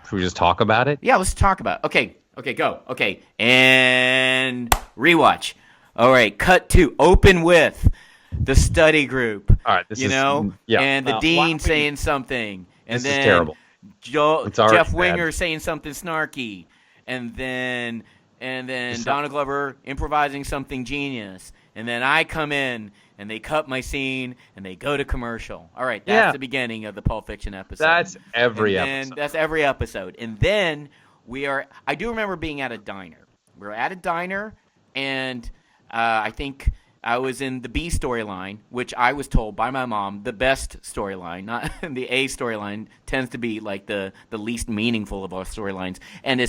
Should we just talk about it? Yeah, let's talk about it. Okay, go. Okay, and rewatch. All right, cut to open with the study group. All right, and the dean saying something, and this then is terrible. Jeff Winger saying something snarky, and then Donald Glover improvising something genius, and then I come in and they cut my scene and they go to commercial. All right, that's the beginning of the Pulp Fiction episode. That's every episode. That's every episode, and then I do remember being at a diner. We were at a diner, and I think I was in the B storyline, which I was told by my mom, the best storyline, not the A storyline, tends to be like the least meaningful of our storylines. And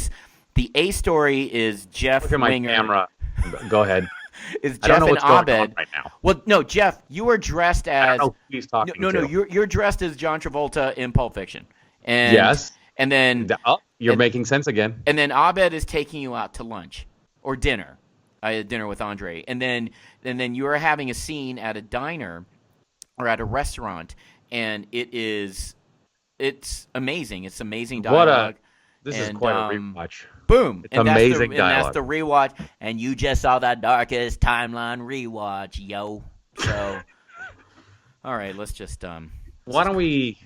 the A story is Jeff Look at my Winger. camera. Go ahead. Is I don't Jeff know and what's going on Abed right now. Well, no, Jeff, you were dressed as... I don't know who he's talking to. You're dressed as John Travolta in Pulp Fiction. And, yes. And then... You're making sense again. And then Abed is taking you out to lunch or dinner. I had dinner with Andre. And then you are having a scene at a diner or at a restaurant, and it's amazing. It's amazing dialogue. This is quite a rewatch. Boom. It's amazing dialogue. And that's the rewatch. And you just saw the Darkest Timeline rewatch, yo. So, all right, let's just... Why don't we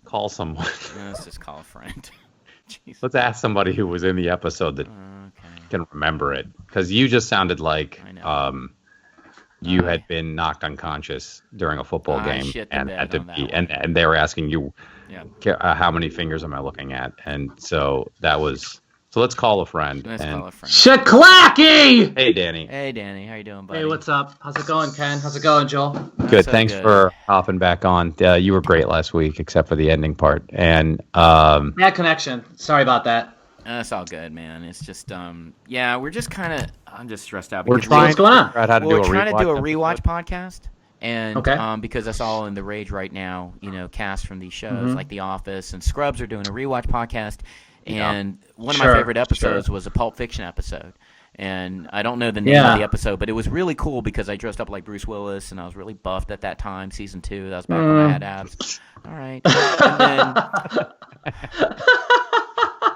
call someone? Let's just call a friend. Jeez. Let's ask somebody who was in the episode that can remember it. Because you just sounded like you had been knocked unconscious during a football game. And they were asking you, how many fingers am I looking at? And so that was... So let's call a friend. Shaklacky! Hey, Danny. Hey, Danny. How you doing, buddy? Hey, what's up? How's it going, Ken? How's it going, Joel? Good. Thanks for hopping back on. You were great last week, except for the ending part. And bad connection. Sorry about that. That's all good, man. It's just, we're just kind of... I'm just stressed out. We're trying what's going on? We're trying to do a rewatch podcast. And because that's all in the rage right now, casts from these shows like The Office and Scrubs are doing a rewatch podcast. And one of my favorite episodes was a Pulp Fiction episode. And I don't know the name of the episode, but it was really cool because I dressed up like Bruce Willis, and I was really buffed at that time, season 2. That was back when I had abs. All right. And then...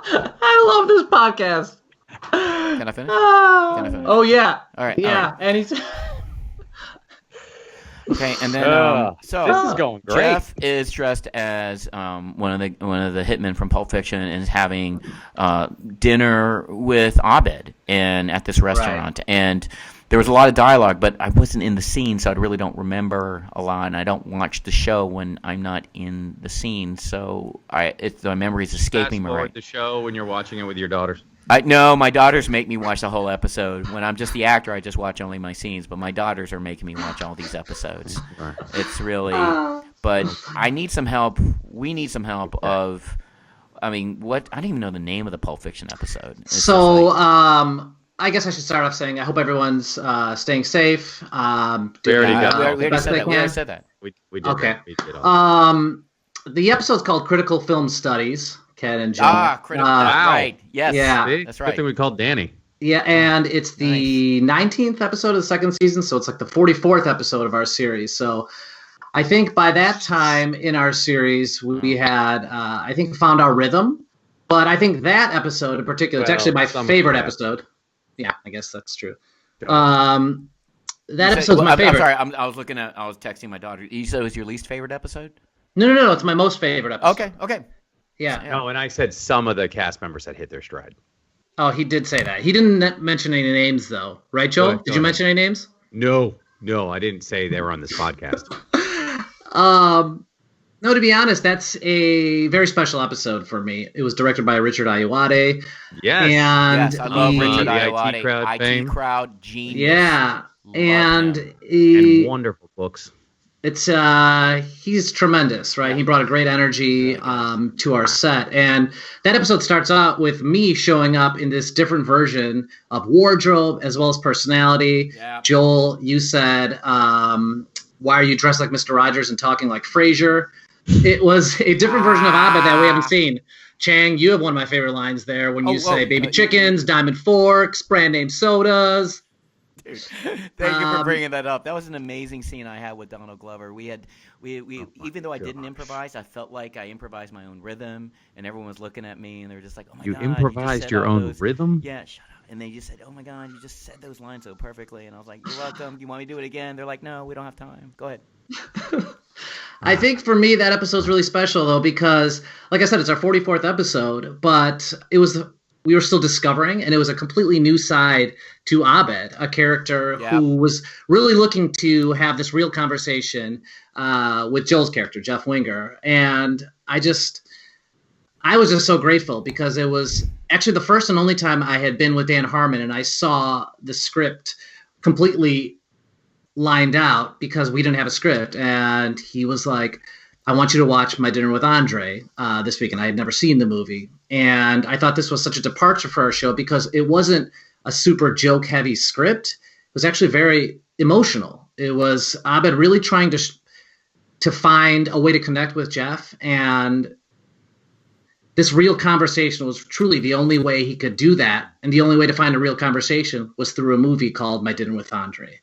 I love this podcast. Can I finish? Oh, yeah. All right. Yeah. All right. And he's... Okay, and then so this is going great. Jeff is dressed as one of the hitmen from Pulp Fiction and is having dinner with Abed at this restaurant. Right. And there was a lot of dialogue, but I wasn't in the scene, so I really don't remember a lot. And I don't watch the show when I'm not in the scene, so my memory's escaping me. Right. The show when you're watching it with your daughters. No, my daughters make me watch the whole episode. When I'm just the actor, I just watch only my scenes. But my daughters are making me watch all these episodes. It's really... But I need some help. We need some help of... I mean, what... I don't even know the name of the Pulp Fiction episode. I guess I should start off saying I hope everyone's staying safe. We already said that. We did. Okay. We did the episode's called Critical Film Studies. Ken and Jeong. Critical. Right. Yes. Yeah. That's right. Good thing we called Danny. Yeah, and it's the 19th episode of the second season, so it's like the 44th episode of our series. So I think by that time in our series, we had, found our rhythm. But I think that episode in particular, it's actually my favorite episode. Yeah, I guess that's true. That episode's my favorite. I'm sorry, I was texting my daughter. You said it was your least favorite episode? No, it's my most favorite episode. Okay. Yeah. No, and I said some of the cast members had hit their stride. Oh, he did say that. He didn't mention any names, though. Right, Joel? Did you mention any names? No. No, I didn't say they were on this podcast. No, to be honest, that's a very special episode for me. It was directed by Richard Ayoade. Yes. And Yes, I love Richard the Ayoade. IT crowd fame. crowd genius. Yeah. Love And him. And wonderful books. it's he's tremendous, right? He brought a great energy to our set. And that episode starts out with me showing up in this different version of wardrobe as well as personality. Yeah. Joel, you said, why are you dressed like Mr. Rogers and talking like Frasier? It was a different version of Abed that we haven't seen. Chang, you have one of my favorite lines there when you say baby chickens, diamond forks, brand name sodas. Dude, thank you for bringing that up. That was an amazing scene I had with Donald Glover. We even though I didn't improvise, I felt like I improvised my own rhythm, and everyone was looking at me, and they were just like, "Oh my You god, improvised just your said all own those." rhythm? Yeah, shut up. And they just said, "Oh my god, you just said those lines so perfectly." And I was like, "You're welcome. You want me to do it again?" They're like, "No, we don't have time. Go ahead." I think for me that episode's really special though because, like I said, it's our 44th episode, but we were still discovering, and it was a completely new side to Abed, a character who was really looking to have this real conversation with Joel's character, Jeff Winger, and I was just so grateful because it was actually the first and only time I had been with Dan Harmon, and I saw the script completely lined out because we didn't have a script, and he was like, I want you to watch My Dinner with Andre this week. And I had never seen the movie, and I thought this was such a departure for our show because it wasn't a super joke heavy script. It was actually very emotional. It was Abed really trying to find a way to connect with Jeff, and this real conversation was truly the only way he could do that, and the only way to find a real conversation was through a movie called My Dinner with Andre.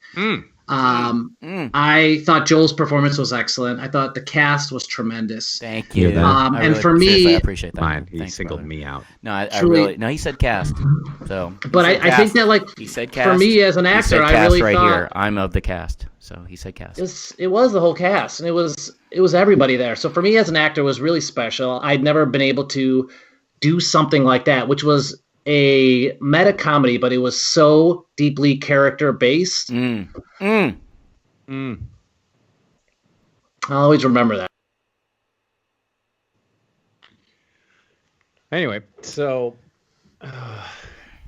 I thought Joel's performance was excellent. I thought the cast was tremendous. Thank you. And for me, seriously, I appreciate that. Mine, he Thanks, singled brother. me out. No, I Truly. really no. He said cast. So, but I think that he said cast. for me as an He actor, said I cast really right thought here. I'm of the cast. So he said cast. it was the whole cast, and it was everybody there. So for me as an actor, it was really special. I'd never been able to do something like that, which was a meta comedy, but it was so deeply character based. I'll always remember that. Anyway, so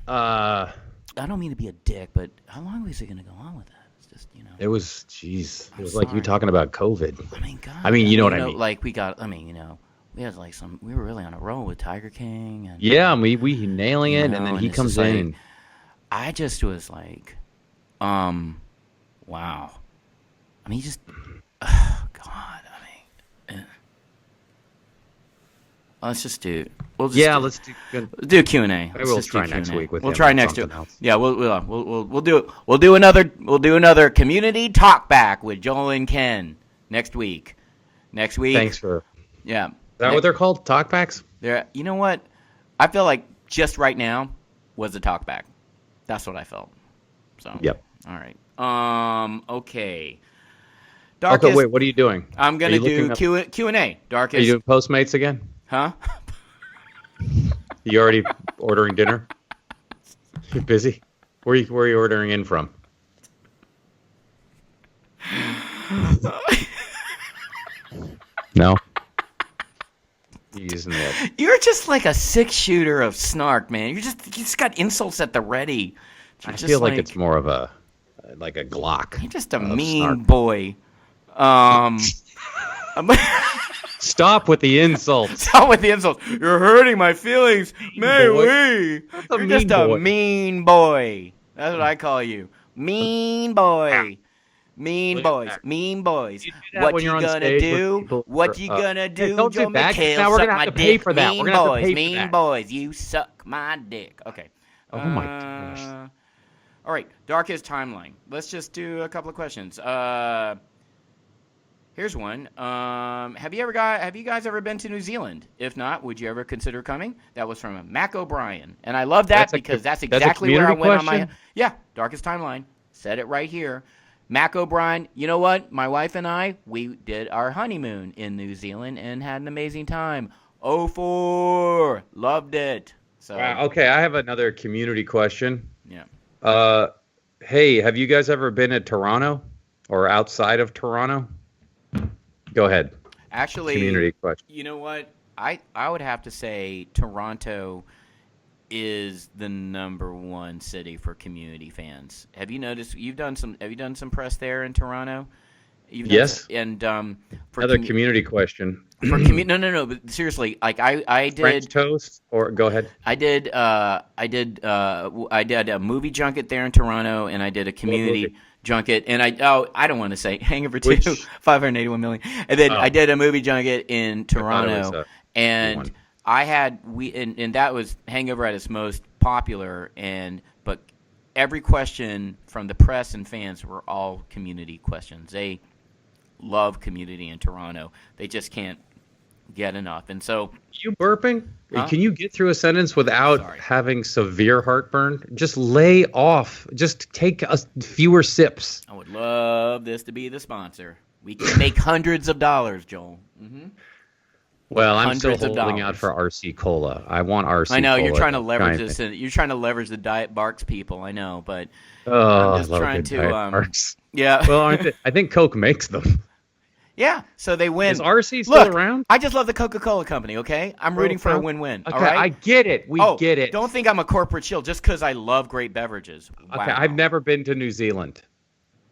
I don't mean to be a dick, but how long was it going to go on with that? It's just, it was, jeez, it was I'm like you sorry. talking about COVID. I mean, God. I mean, you know what I mean. Like we got. I mean, we had like we were really on a roll with Tiger King. And, Yeah, we nailing it, you and then know, he it's comes just like- in. I just was like, wow. I mean, God. I mean, let's just do. Let's do Q&A. Maybe we'll try next week with We'll him try on next week. something else. Yeah, we'll do another community talk back with Joel and Ken next week. Next week. Thanks for. Yeah. Is that what they're called? Talkbacks? You know what? I feel like just right now was a talk back. That's what I felt. So. Yep. All right. Okay. Darkest, Okay, wait, what are you doing? I'm gonna do Q&A. Are Darkest. you doing Postmates again? Huh? You already ordering dinner? You're busy? Where are you ordering in from? No? You're using that. You're just like a 6-shooter of snark, man. You just got insults at the ready. I feel like it's more of a Glock. You're just a of mean snark. boy. Stop with the insults. Stop with the insults. You're hurting my feelings. May boy. we? That's a You're mean just a boy. mean boy. That's what I call you. Mean boy. Mean boys. Mean boys. You do that What when you you're on gonna stage with do? people What who you are, gonna do? don't do Joe that, 'cause McHale, now we're suck gonna my have to pay dick. for that. Mean We're gonna have to boys. pay for Mean that. boys. You suck my dick. Okay. Oh my gosh. All right. Darkest timeline. Let's just do a couple of questions. Here's one. Have you guys ever been to New Zealand? If not, would you ever consider coming? That was from Mac O'Brien, and I love that because that's exactly where I community went on my. question? Yeah, darkest timeline. Said it right here. Mac O'Brien. You know what? My wife and I, we did our honeymoon in New Zealand and had an amazing time. 04, loved it. So Wow. Okay, I have another community question. yeah. Hey, have you guys ever been to Toronto? or outside of Toronto? Go ahead. Actually, Community question. You know what? I would have to say Toronto is the number one city for community fans. Have you noticed? Have you done some press there in Toronto? Yes. And for another community question. No. But seriously, like I did French toast, or go ahead. I did a movie junket there in Toronto, and I did a community junket, and I don't want to say Hangover 2, 581 million, and then I did a movie junket in Toronto, and and that was Hangover at its most popular, but every question from the press and fans were all community questions. They love community in Toronto. They just can't get enough. And so, you burping? Huh? Can you get through a sentence without having severe heartburn? Just lay off. Just take fewer sips. I would love this to be the sponsor. We can make hundreds of dollars, Joel. Mm-hmm. Well, I'm Hundreds still of holding dollars. out for RC Cola. I want RC Cola. I know you're trying to leverage this. You're trying to leverage the Diet Barks people. I know, but I'm just trying to. Yeah. Well, I think Coke makes them. Yeah, so they win. Is RC still around? I just love the Coca-Cola company, okay? I'm rooting for a win-win, okay, all right? I get it. We get it. Don't think I'm a corporate shill just because I love great beverages. Wow. Okay, I've never been to New Zealand.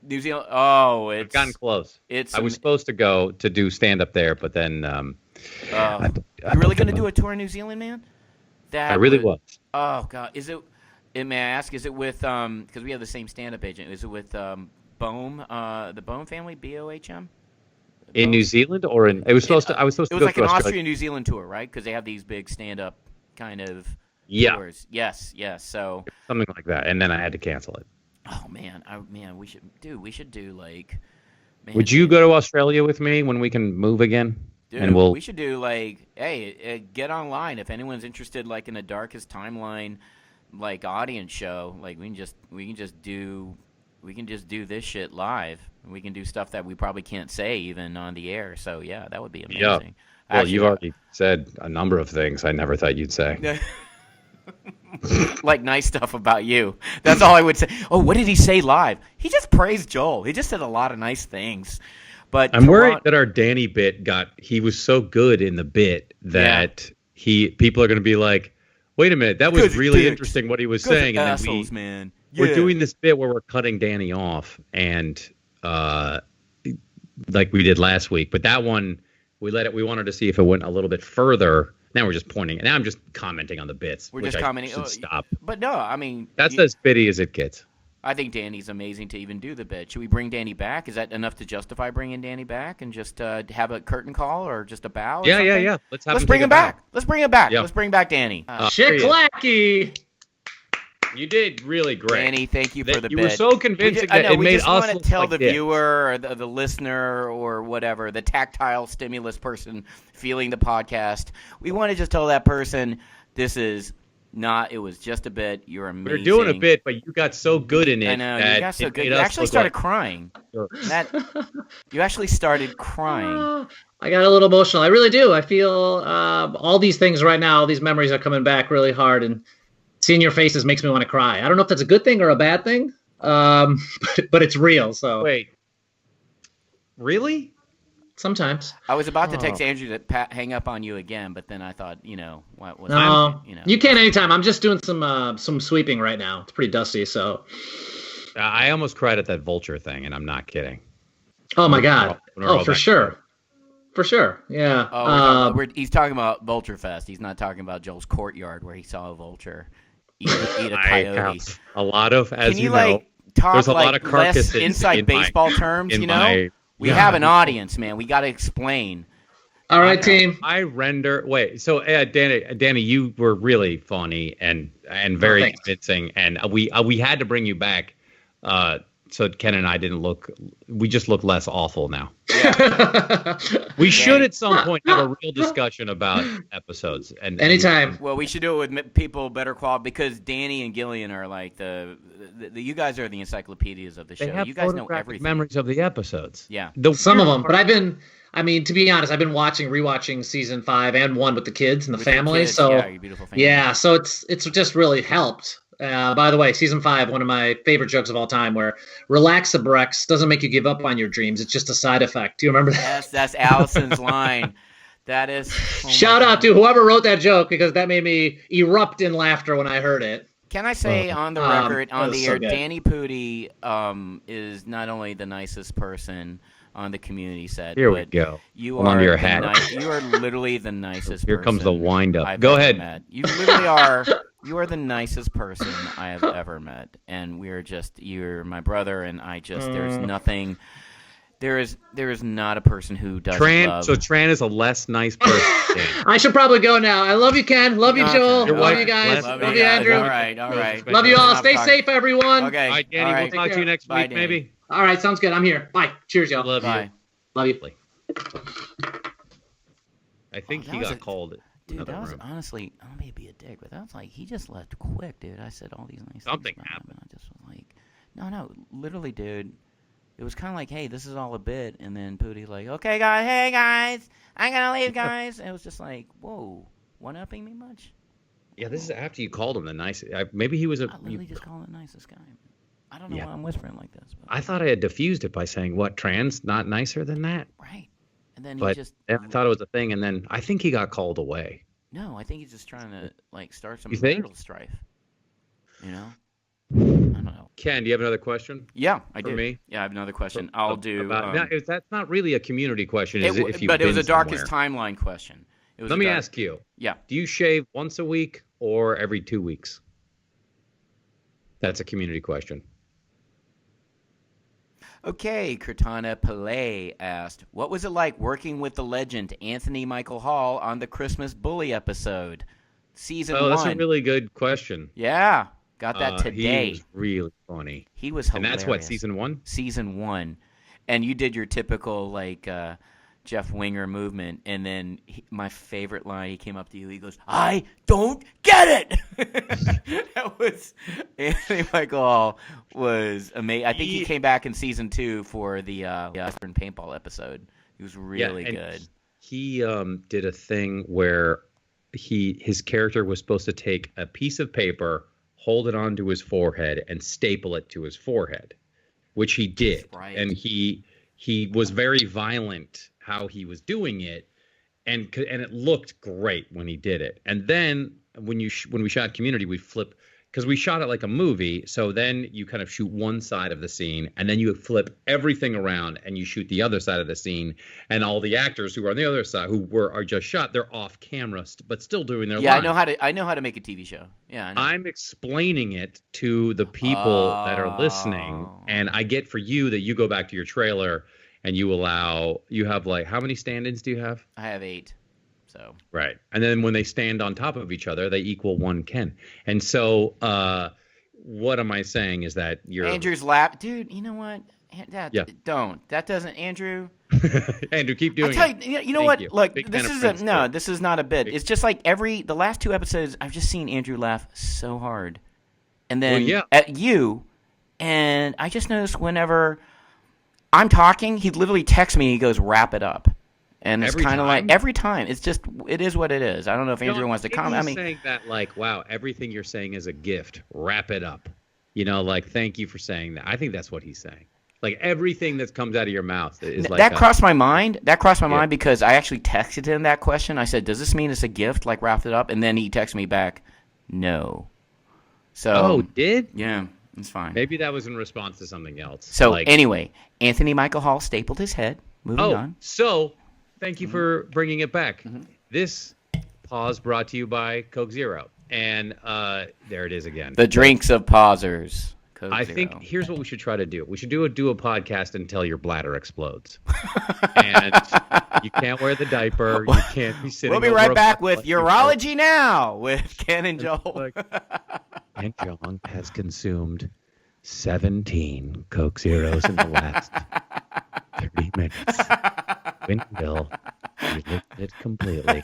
New Zealand? I've gotten close. I was supposed to go to do stand-up there, but then... you're really going to do a tour in New Zealand, man? I really was. Oh, God. May I ask, is it with... Because we have the same stand-up agent. Is it with Bohm, the Bohm family, B-O-H-M? In New Zealand, or in? It was supposed to. I was supposed to. It was like an Austrian-New Zealand tour, right? Because they have these big stand-up kind of tours. Yes. So something like that, and then I had to cancel it. Oh man, we should do like. Man, would you go to Australia with me when we can move again? Dude, and we should do like, hey, get online if anyone's interested, like in a Darkest Timeline, like audience show. Like we can just do this shit live. We can do stuff that we probably can't say even on the air. So yeah, that would be amazing. Yeah. Well, you've already said a number of things I never thought you'd say. Like nice stuff about you. That's all I would say. Oh, what did he say live? He just praised Joel. He just said a lot of nice things. But I'm worried that our Danny bit he was so good in the bit that people are going to be like, wait a minute, that was really interesting what he was saying. And assholes, man. We're doing this bit where we're cutting Danny off, and like we did last week. But that one, we wanted to see if it went a little bit further. Now we're just pointing. Now I'm just commenting on the bits. We're just commenting. Should stop. But no, I mean. That's as bitty as it gets. I think Danny's amazing to even do the bit. Should we bring Danny back? Is that enough to justify bringing Danny back and just have a curtain call or just a bow? Or something? Yeah. Let's bring him back. Let's bring him back. Yeah. Let's bring back Danny. Shiklacky! You did really great. Danny, thank you for the bit. You were so convincing that it made us want to look tell like the this. viewer or the listener or whatever, the tactile stimulus person feeling the podcast. We want to just tell that person this is not, it was just a bit. You're amazing. We're doing a bit, but you got so good in it. I know, you got so good. You actually started crying. You actually started crying. I got a little emotional. I really do. I feel all these things right now, all these memories are coming back really hard, and seeing your faces makes me want to cry. I don't know if that's a good thing or a bad thing, but it's real. So wait, really? Sometimes. I was about to text Andrew to hang up on you again, but then I thought, what was you can anytime. I'm just doing some sweeping right now. It's pretty dusty, so. I almost cried at that vulture thing, and I'm not kidding. Oh my God! For sure. For sure, yeah. Oh, he's talking about Vulture Fest. He's not talking about Joel's courtyard where he saw a vulture eat a coyote. A lot of, as Can you talk there's a lot of carcasses less inside baseball terms? We have an audience, man. We got to explain. All right, team. So Danny, you were really funny and very convincing, and we had to bring you back. So Ken and I we just look less awful now. Yeah. We should at some point have a real discussion about episodes. And anytime. Well, we should do it with people better quality because Danny and Gillian are like you guys are the encyclopedias of the show. You guys know everything. Memories of the episodes. Yeah. Some of them, but to be honest, I've been rewatching season 5 and 1 with the kids and the family. So your beautiful family. Yeah, so it's just really helped By the way, season 5, one of my favorite jokes of all time, where Relaxabrex doesn't make you give up on your dreams. It's just a side effect. Do you remember that? Yes, that's Allison's line. That is. Oh Shout out to whoever wrote that joke, because that made me erupt in laughter when I heard it. Can I say on the record, on the air, good. Danny Pudi is not only the nicest person on the community set. Here but we go. You Hold on are to your the hat. you are literally the nicest. Here comes the person wind up. I've Go ever ahead. met. You literally are. You are the nicest person I have ever met, and you're my brother, and there's nothing. There is not a person who doesn't love. So Tran is a less nice person. I should probably go now. I love you, Ken. Love you, Joel. Love you guys. Love Love you you, guys. Andrew. All right. Love you all. Stay safe, everyone. Okay. All right, Danny, we'll talk to you next Bye, week, Danny. maybe. All right, sounds good. I'm here. Bye. Cheers, y'all. Love Bye. you. Love you. I think that he was got a- called. Dude, Another that was room. honestly, I don't mean to be a dick, but that was like, he just left quick, dude. I said all these nice Something things about him, happened. and I just was like, no, literally, dude. It was kind of like, hey, this is all a bit, and then Pootie like, okay, guys, hey, guys, I gotta leave, guys. And it was just like, whoa, one-upping me much? Yeah, this is after you called him the nicest. Maybe he was a. I literally just called him the nicest guy. I don't know Yeah. why I'm whispering like this. But, I thought I had diffused it by saying, what, trans not nicer than that? right. And then But he just, I thought it was a thing, and then I think he got called away. no, I think he's just trying to, like, start some You think? marital strife. You know? I don't know. Ken, do you have another question? Yeah, I For do. me? Yeah, I have another question. I'll do. That's not really a community question, is it? If you've But it was been a darkest somewhere? timeline question. It was Let a me dark- ask you. Yeah. Do you shave once a week or every 2 weeks? That's a community question. Okay, Cortana Pillay asked, what was it like working with the legend Anthony Michael Hall on the Christmas Bully episode? Season 1. That's a really good question. Yeah, got that today. He was really funny. He was hilarious. And that's what, season 1? Season 1. And you did your typical, like, Jeff Winger movement, and then my favorite line, he came up to you, he goes, I don't get it! That was, Anthony Michael Hall was amazing. I think he came back in season 2 for the Oscar and Paintball episode. He was really good. He did a thing where his character was supposed to take a piece of paper, hold it onto his forehead, and staple it to his forehead, which he did. Right. And he was very violent how he was doing it, and it looked great when he did it. And then when we shot Community, we flip, because we shot it like a movie. So then you kind of shoot one side of the scene, and then you flip everything around, and you shoot the other side of the scene. And all the actors who are on the other side, are just shot, they're off camera, but still doing their Yeah, lines. I know how to make a TV show. Yeah, I know. I'm explaining it to the people that are listening, and I get for you that you go back to your trailer and you have like, how many stand-ins do you have? I have 8. So Right. And then when they stand on top of each other, they equal 1 Ken. And so what am I saying is that you're Andrew's lap, dude. You know what? Don't. That doesn't, Andrew. Andrew, keep doing I'll it. tell you know Thank what? you. Look, Big this fan of is Prince, too. this is not a bit. It's just like the last 2 episodes, I've just seen Andrew laugh so hard, and then at you, and I just noticed whenever I'm talking, he literally texts me. He goes, "Wrap it up," and it's kind of like every time. It's just it is what it is. I don't know if Andrew wants to comment. I mean, saying that like, wow, everything you're saying is a gift. Wrap it up. You know, like, thank you for saying that. I think that's what he's saying. Like, everything that comes out of your mouth is like that crossed my mind. That crossed my mind because I actually texted him that question. I said, "Does this mean it's a gift? Like, wrapped it up?" And then he texted me back, "No." So, did? Yeah, it's fine. Maybe that was in response to something else. So anyway, Anthony Michael Hall stapled his head. Moving on. So thank you for bringing it back. This pause brought to you by Coke Zero. And there it is again. The drinks of pausers. Coke I Zero. think here's what we should try to do. We should do a podcast until your bladder explodes. And you can't wear the diaper. You can't be sitting We'll be over right a back bottle with like you Urology Now with Ken and Joel. And Jeong has consumed 17 Coke Zeros in the last 30 minutes. Windmill, you licked it completely.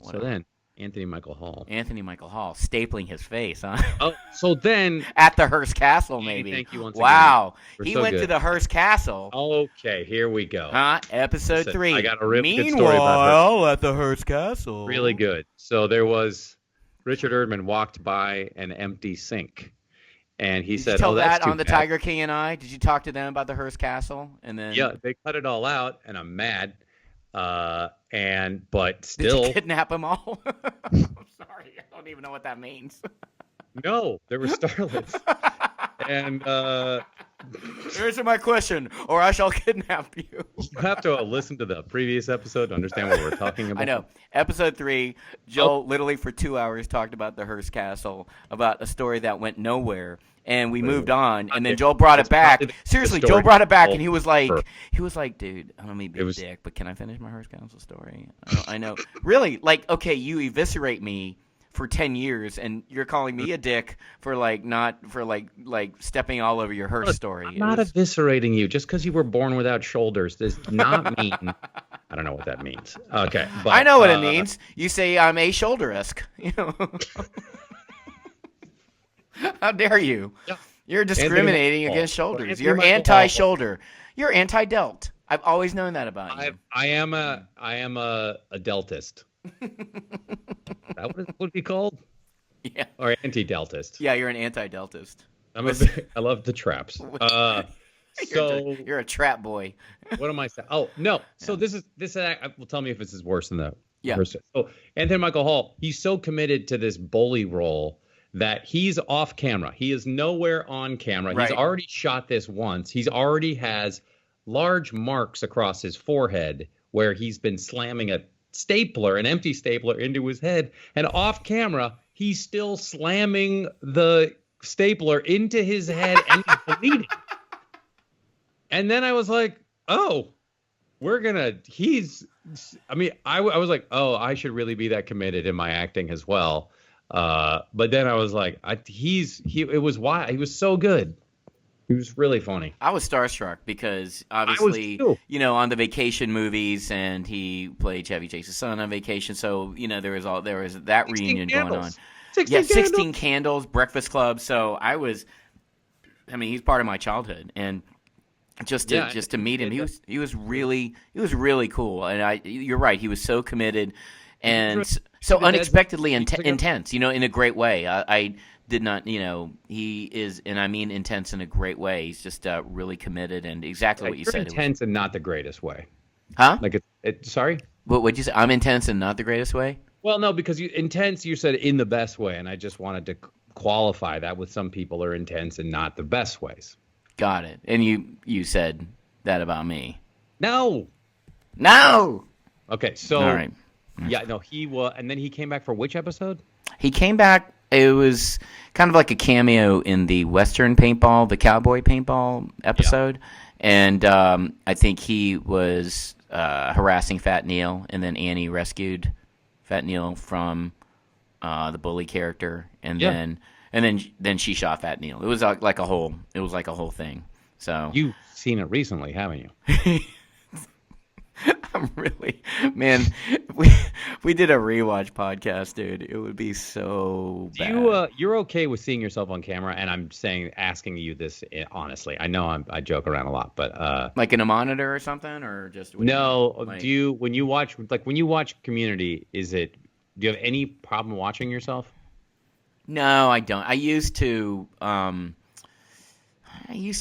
So then, Anthony Michael Hall. Anthony Michael Hall stapling his face, huh? Oh, so then at the Hearst Castle, maybe. Thank you once wow, again. he went to the Hearst Castle. Okay, here we go. Episode 3. I got a really good story about Meanwhile, at the Hearst Castle. Really good. So there was Richard Erdman walked by an empty sink, and he Did said, you tell "Oh, that's that too on the bad." Tiger King and I? Did you talk to them about the Hearst Castle? And then Yeah, they cut it all out, and I'm mad. But did still, you kidnap them all? I'm sorry, I don't even know what that means. no, there were starlets, and Answer my question, or I shall kidnap you. you have to listen to the previous episode to understand what we're talking about. I know. Episode 3, Joel literally for 2 hours talked about the Hearst Castle, about a story that went nowhere, and we moved on. And then Joel brought it back. Seriously, Joel brought it back, and he was like, dude, I don't mean to be a dick, but can I finish my Hearst Castle story? I know. Really, like, okay, you eviscerate me for 10 years, and you're calling me a dick for stepping all over your Hearst story. I'm not eviscerating you just because you were born without shoulders does not mean. I don't know what that means. Okay, but I know what it means. You say I'm a-shoulder-esque. You know. How dare you? Yeah. You're discriminating against shoulders. Anthony You're Michael anti-shoulder. You're anti-delt. I've always known that about you. I am a deltist. That what it would be called? Yeah. Or anti-deltist. Yeah, you're an anti-deltist. I love the traps. So you're a trap boy. what am I saying? Oh no. So this will tell me if this is worse than the Yeah. first. So Anthony Michael Hall, he's so committed to this bully role that he's off camera. He is nowhere on camera. Right. He's already shot this once. He's already has large marks across his forehead where he's been slamming an empty stapler into his head. And off camera, he's still slamming the stapler into his head and he's bleeding. And then I was like, oh, I was like, oh, I should really be that committed in my acting as well. But then I was like, it was why he was so good. He was really funny. I was starstruck because obviously, on the Vacation movies, and he played Chevy Chase's son on Vacation. So, there was that reunion going on. 16 Candles, Breakfast Club. So he's part of my childhood, and just to meet him, he was really cool. And you're right, he was so committed and so unexpectedly intense, in a great way. I did not, he is, and I mean intense in a great way. He's just really committed, and exactly what you said. Intense and not the greatest way. Huh? Like sorry? What'd you say? I'm intense and not the greatest way? Well, no, because intense, you said in the best way, and I just wanted to qualify that with some people are intense and not the best ways. Got it. And you said that about me. No. Okay, so. All right. Yeah, no, he was, and then he came back for which episode? He came back. It was kind of like a cameo in the Western paintball, the cowboy paintball episode, and I think he was harassing Fat Neil, and then Annie rescued Fat Neil from the bully character, and then she shot Fat Neil. It was like a whole thing. So you've seen it recently, haven't you? I'm really, man. We did a rewatch podcast, dude. It would be so bad. You're okay with seeing yourself on camera, and I'm asking you this honestly. I know I joke around a lot, but like in a monitor or something, or just no. When you watch Community, do you have any problem watching yourself? No, I don't. I used to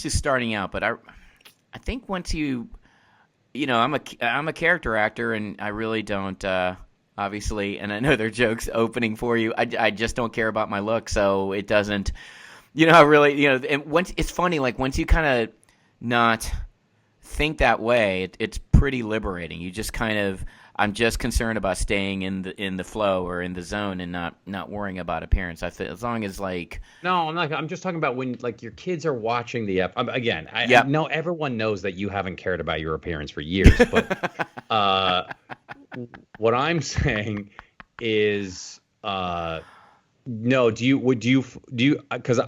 starting out, but I think once you. I'm a character actor, and I really don't, obviously, and I know there are jokes opening for you. I just don't care about my look, so it doesn't, really, and it's funny, like, once you kind of not think that way, it's pretty liberating. You just kind of, I'm just concerned about staying in the flow or in the zone and not worrying about appearance. I feel as long as like no, I'm just talking about when like your kids are watching the again. I know everyone knows that you haven't cared about your appearance for years, but what I'm saying is no. Do you? Because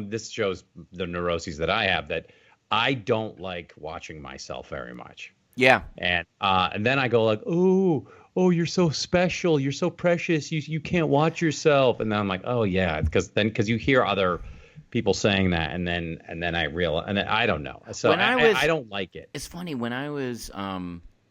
this shows the neuroses that I have that I don't like watching myself very much. Yeah. And then I go like, oh, you're so special. You're so precious. You can't watch yourself. And then I'm like, oh yeah. Because you hear other people saying that. And then I realize, and then I don't know. So I don't like it. It's funny. When I was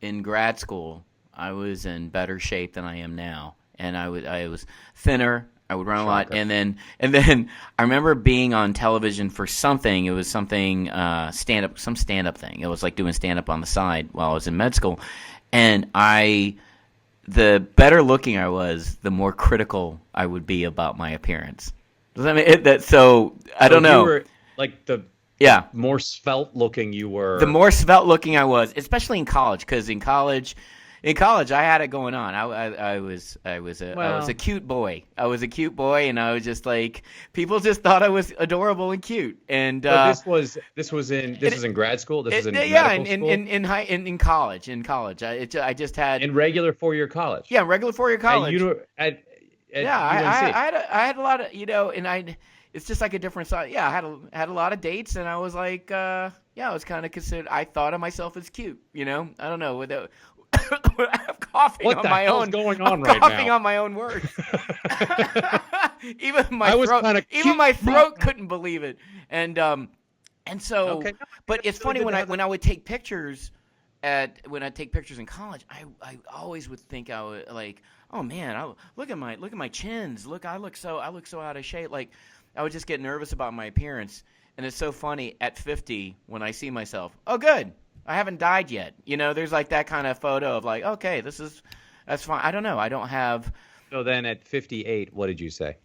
in grad school, I was in better shape than I am now. And I was thinner. I would run a lot, and then I remember being on television for something. It was something some stand up thing. It was like doing stand up on the side while I was in med school, and the better looking I was, the more critical I would be about my appearance. Does that mean that? So I don't know. You were like the more svelte looking you were. The more svelte looking I was, especially in college, because in college, I had it going on. I was a cute boy. I was a cute boy, and I was just like, people just thought I was adorable and cute. And this was in grad school. This was in medical school? in college. In college, I just had in regular 4-year college. Yeah, regular 4-year college. At I had a lot of, and it's just like a different side. Yeah, I had a lot of dates, and I was like, I was kind of considered. I thought of myself as cute. I don't know. I'm coughing what on the my hell's own. going on I'm right coughing now? on my own words. Even my throat couldn't believe it. And so, okay. But it's funny when I would take pictures when I take pictures in college, I always would think I would like, oh man, look at my chins. Look, I look so out of shape. Like I would just get nervous about my appearance. And it's so funny at 50 when I see myself. Oh, good. I haven't died yet. There's like that kind of photo of like, okay, that's fine. I don't know. I don't have. So then at 58, what did you say?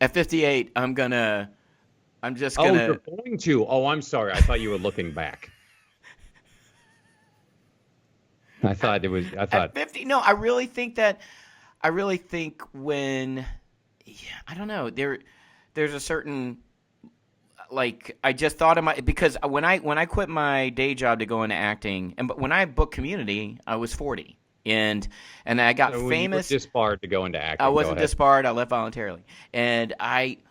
At 58, I'm just gonna. Oh, you're going to. Oh, I'm sorry. I thought you were looking back. At 50, no, I really think when, I don't know, there's a certain. Like I just thought of because when I quit my day job to go into acting, but when I booked Community, I was 40, and I got famous. You were disbarred to go into acting. I wasn't disbarred. I left voluntarily, and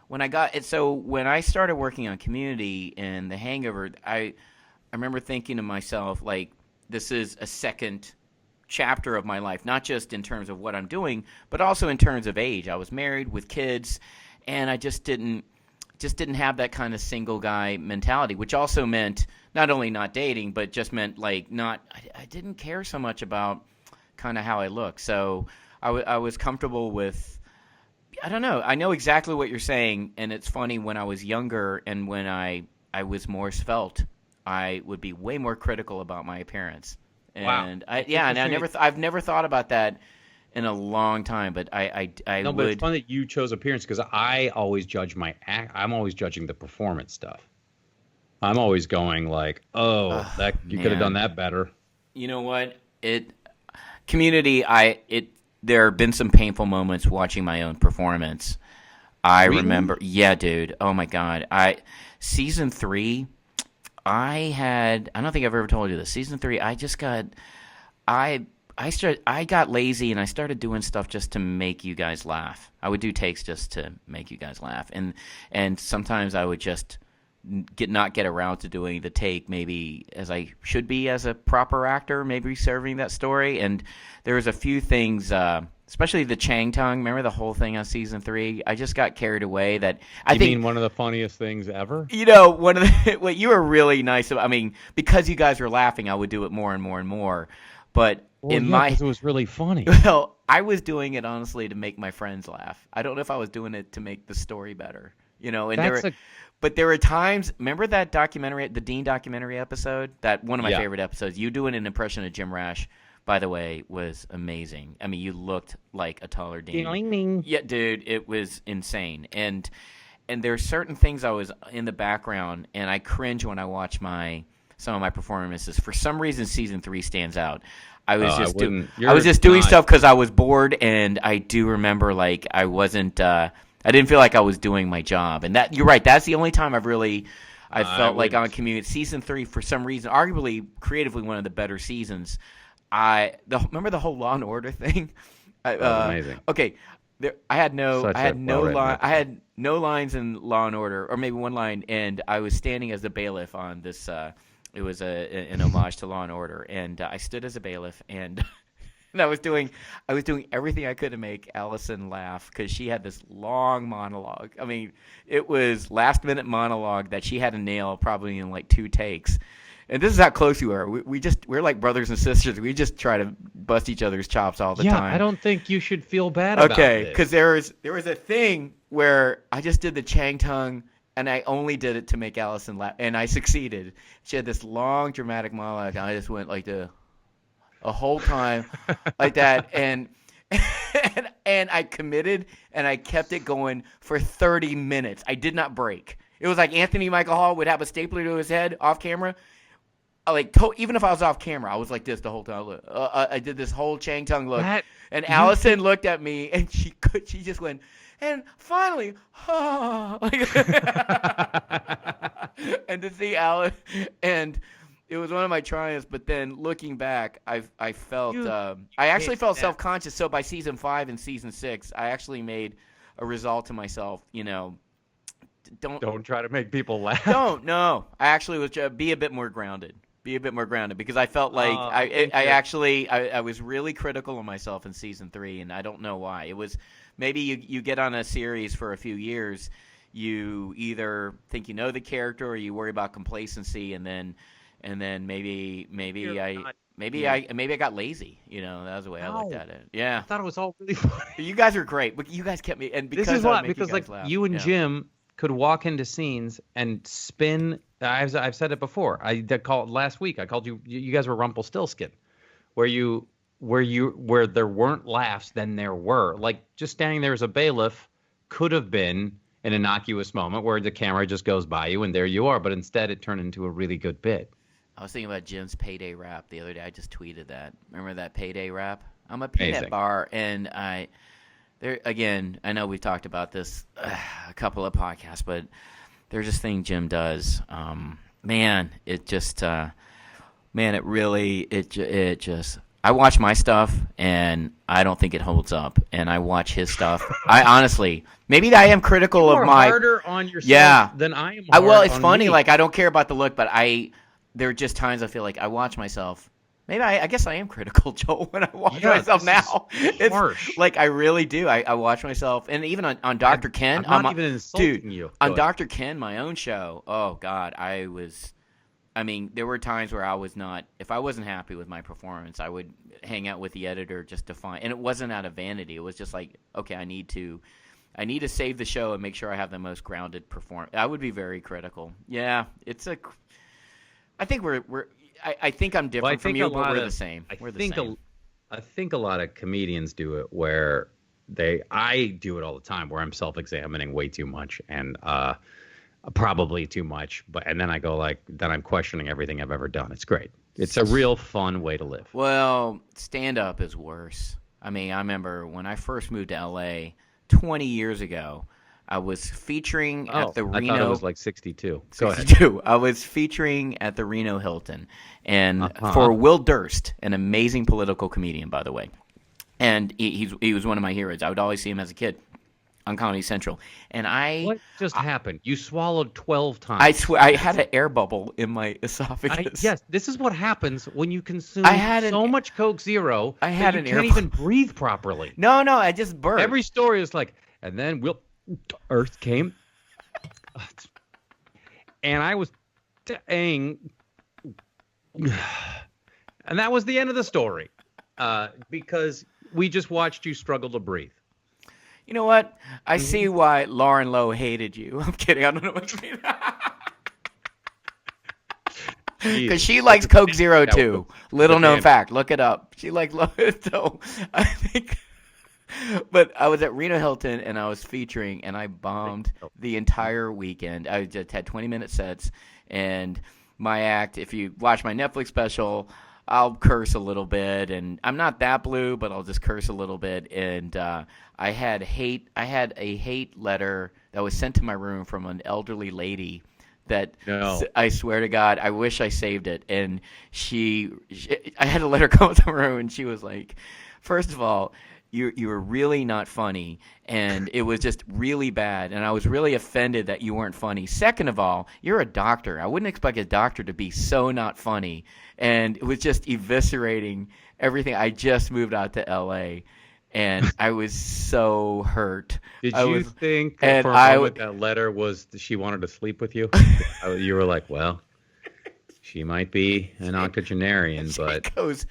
when I started working on Community and The Hangover, I remember thinking to myself like, this is a second chapter of my life, not just in terms of what I'm doing, but also in terms of age. I was married with kids, and I just didn't have that kind of single guy mentality, which also meant not only not dating, but just meant like I didn't care so much about kind of how I look. So I was comfortable with, I don't know. I know exactly what you're saying. And it's funny, when I was younger and when I was more svelte, I would be way more critical about my appearance. And wow. I've never thought about that in a long time, but I no, would. But it's fun that you chose appearance, because I always judge I'm always judging the performance stuff. I'm always going like, that you could have done that better. You know what? Community. There have been some painful moments watching my own performance. I really? remember, yeah, dude. Oh my God. Season 3, I don't think I've ever told you this. Season 3, I got lazy and I started doing stuff just to make you guys laugh. I would do takes just to make you guys laugh, and sometimes I would just not get around to doing the take maybe as I should be as a proper actor, maybe serving that story. And there was a few things, especially the Chang Tongue. Remember the whole thing on season 3? I just got carried away. That I think, mean one of the funniest things ever? One of the what you were really nice about. I mean, because you guys were laughing, I would do it more and more and more. But because it was really funny. Well, I was doing it honestly to make my friends laugh. I don't know if I was doing it to make the story better, but there were times. Remember that documentary, the Dean documentary episode? That one of my favorite episodes. You doing an impression of Jim Rash, by the way, was amazing. I mean, you looked like a taller Dean. Ding. Yeah, dude, it was insane. And there's certain things I was in the background, and I cringe when I watch some of my performances. For some reason, season 3 stands out. I was just doing stuff because I was bored, and I do remember like I didn't feel like I was doing my job. And that, you're right, that's the only time I felt like on Community. Season 3, for some reason, arguably creatively one of the better seasons. Remember the whole Law and Order thing? Amazing. Okay, I had no lines in Law and Order, or maybe one line, and I was standing as the bailiff on this. It was an homage to Law and Order, and I stood as a bailiff, and I was doing everything I could to make Allison laugh, because she had this long monologue. I mean, it was last minute monologue that she had to nail probably in like 2 takes. And this is how close we are. We're like brothers and sisters. We just try to bust each other's chops all the time. I don't think you should feel bad about it. Okay, because there was a thing where I just did the Chang tongue, and I only did it to make Allison laugh, and I succeeded. She had this long dramatic monologue, and I just went like a whole time like that, and I committed, and I kept it going for 30 minutes. I did not break. It was like Anthony Michael Hall would have a stapler to his head off camera. Even if I was off camera, I was like this the whole time. I did this whole Chang tongue look, and Allison looked at me, and she just went, and finally, and to see Alice, and it was one of my triumphs. But then looking back, I felt I actually felt self-conscious. So by season 5 and season 6, I actually made a resolve to myself. Don't try to make people laugh. No. I actually was be a bit more grounded. Because I felt like I was really critical of myself in season 3, and I don't know why. It was maybe you get on a series for a few years, you either think you know the character or you worry about complacency, and then maybe I got lazy. That was the way I looked at it. Yeah, I thought it was all really funny. You guys are great, but you guys kept me. And this is why, because like laugh. You and Jim could walk into scenes and spin. I've said it before. I called last week. I called you. You guys were Rumpelstiltskin, where there weren't laughs, then there were. Like just standing there as a bailiff could have been an innocuous moment where the camera just goes by you and there you are. But instead, it turned into a really good bit. I was thinking about Jim's payday rap the other day. I just tweeted that. Remember that payday rap? I'm a peanut bar, and there again. I know we've talked about this a couple of podcasts, but there's this thing Jim does. It just I watch my stuff, and I don't think it holds up. And I watch his stuff. I honestly, maybe I am critical of my. Harder on yourself than I am. It's funny. Like I don't care about the look, but there are just times I feel like I watch myself. Maybe I guess I am critical, Joel, when I watch myself now. It's harsh. Like I really do. I watch myself, and even on Dr. Ken. I'm not even insulting you. On Dr. Ken, my own show. Oh God, there were times where I was not. If I wasn't happy with my performance, I would hang out with the editor just to find. And it wasn't out of vanity. It was just like, okay, I need to save the show and make sure I have the most grounded performance. I would be very critical. Yeah, I think I think I'm different from you, but we're the same. I think a lot of comedians do it where I do it all the time, where I'm self-examining way too much and probably too much, and then I go then I'm questioning everything I've ever done. It's great. It's a real fun way to live. Well, stand-up is worse. I remember when I first moved to LA 20 years ago. I was featuring at the Reno. I thought it was like 62. 62. I was featuring at the Reno Hilton, and for Will Durst, an amazing political comedian, by the way, and he was one of my heroes. I would always see him as a kid on Comedy Central, and What just happened? You swallowed 12 times. I swear, I had an air bubble in my esophagus. Yes, this is what happens when you consume so much Coke Zero. I had you can't even breathe properly. No, I just burped. Every story is like, and then Earth came, and I was saying, and that was the end of the story, because we just watched you struggle to breathe. You know what? I see why Lauren Lowe hated you. I'm kidding. I don't know what you mean. Because she likes Coke Zero too. Little known fact. Look it up. She likes so I think. But I was at Reno Hilton, and I was featuring, and I bombed the entire weekend. I just had 20-minute sets, and my act, if you watch my Netflix special, I'll curse a little bit, and I'm not that blue, but I'll just curse a little bit. And I had a hate letter that was sent to my room from an elderly lady that I swear to God, I wish I saved it. And I had a letter come to my room, and she was like, first of all, you were really not funny, and it was just really bad, and I was really offended that you weren't funny. Second of all, you're a doctor. I wouldn't expect a doctor to be so not funny, and it was just eviscerating everything. I just moved out to L.A., and I was so hurt. Did you think for a moment that letter was she wanted to sleep with you? You were like, well, She might be an octogenarian, She but goes,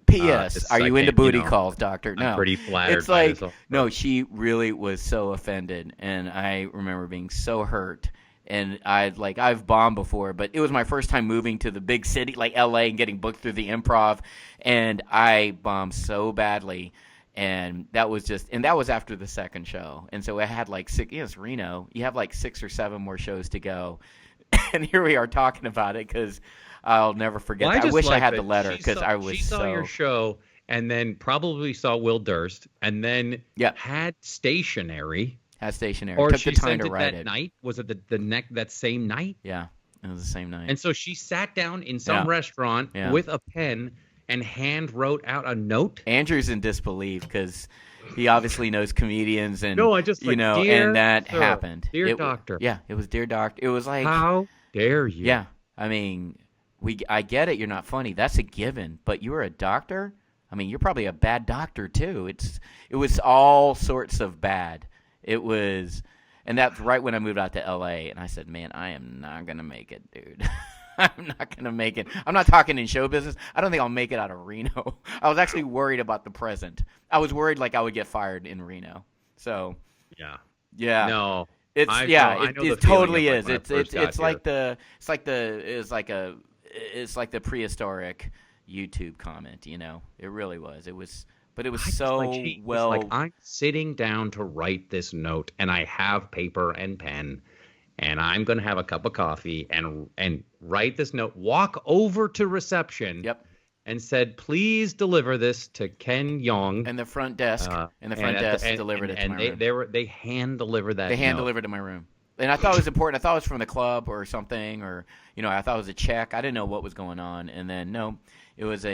P.S. it's- Are I you into can't, booty calls, doctor? I'm No. pretty flattered It's by like, this. no, she really was so offended, and I remember being so hurt. And I've bombed before, but it was my first time moving to the big city like LA and getting booked through the Improv, and I bombed so badly. And that was after the second show. And so I had like six, it's Reno. You have like 6 or 7 more shows to go. And here we are talking about it because I'll never forget. Well, I wish I like had that the letter because I was She saw your show and then probably saw Will Durst and then had stationery. Had stationery. Or Took she the time sent to it write that it. night? Was it that same night? Yeah, it was the same night. And so she sat down in some restaurant with a pen and hand wrote out a note. Andrew's in disbelief because he obviously knows comedians and no, I just you know, dear and that sir, happened. Dear doctor. Yeah, it was dear doctor. It was like, how dare you? Yeah, I mean, I get it. You're not funny. That's a given. But you're a doctor. I mean, you're probably a bad doctor too. It was all sorts of bad. It was. And that's right when I moved out to L.A. And I said, man, I am not going to make it, dude. I'm not going to make it. I'm not talking in show business. I don't think I'll make it out of Reno. I was actually worried about the present. I was worried like I would get fired in Reno. So, yeah. No. It totally is. It's like the prehistoric YouTube comment, you know. It really was. It was like I'm sitting down to write this note and I have paper and pen and I'm going to have a cup of coffee and write this note, walk over to reception and said, please deliver this to Ken Jeong. And the front desk. Delivered it to my room. They hand delivered that. They hand delivered to my room. And I thought it was important. I thought it was from the club or something, or, you know, I thought it was a check. I didn't know what was going on. And then, no, it was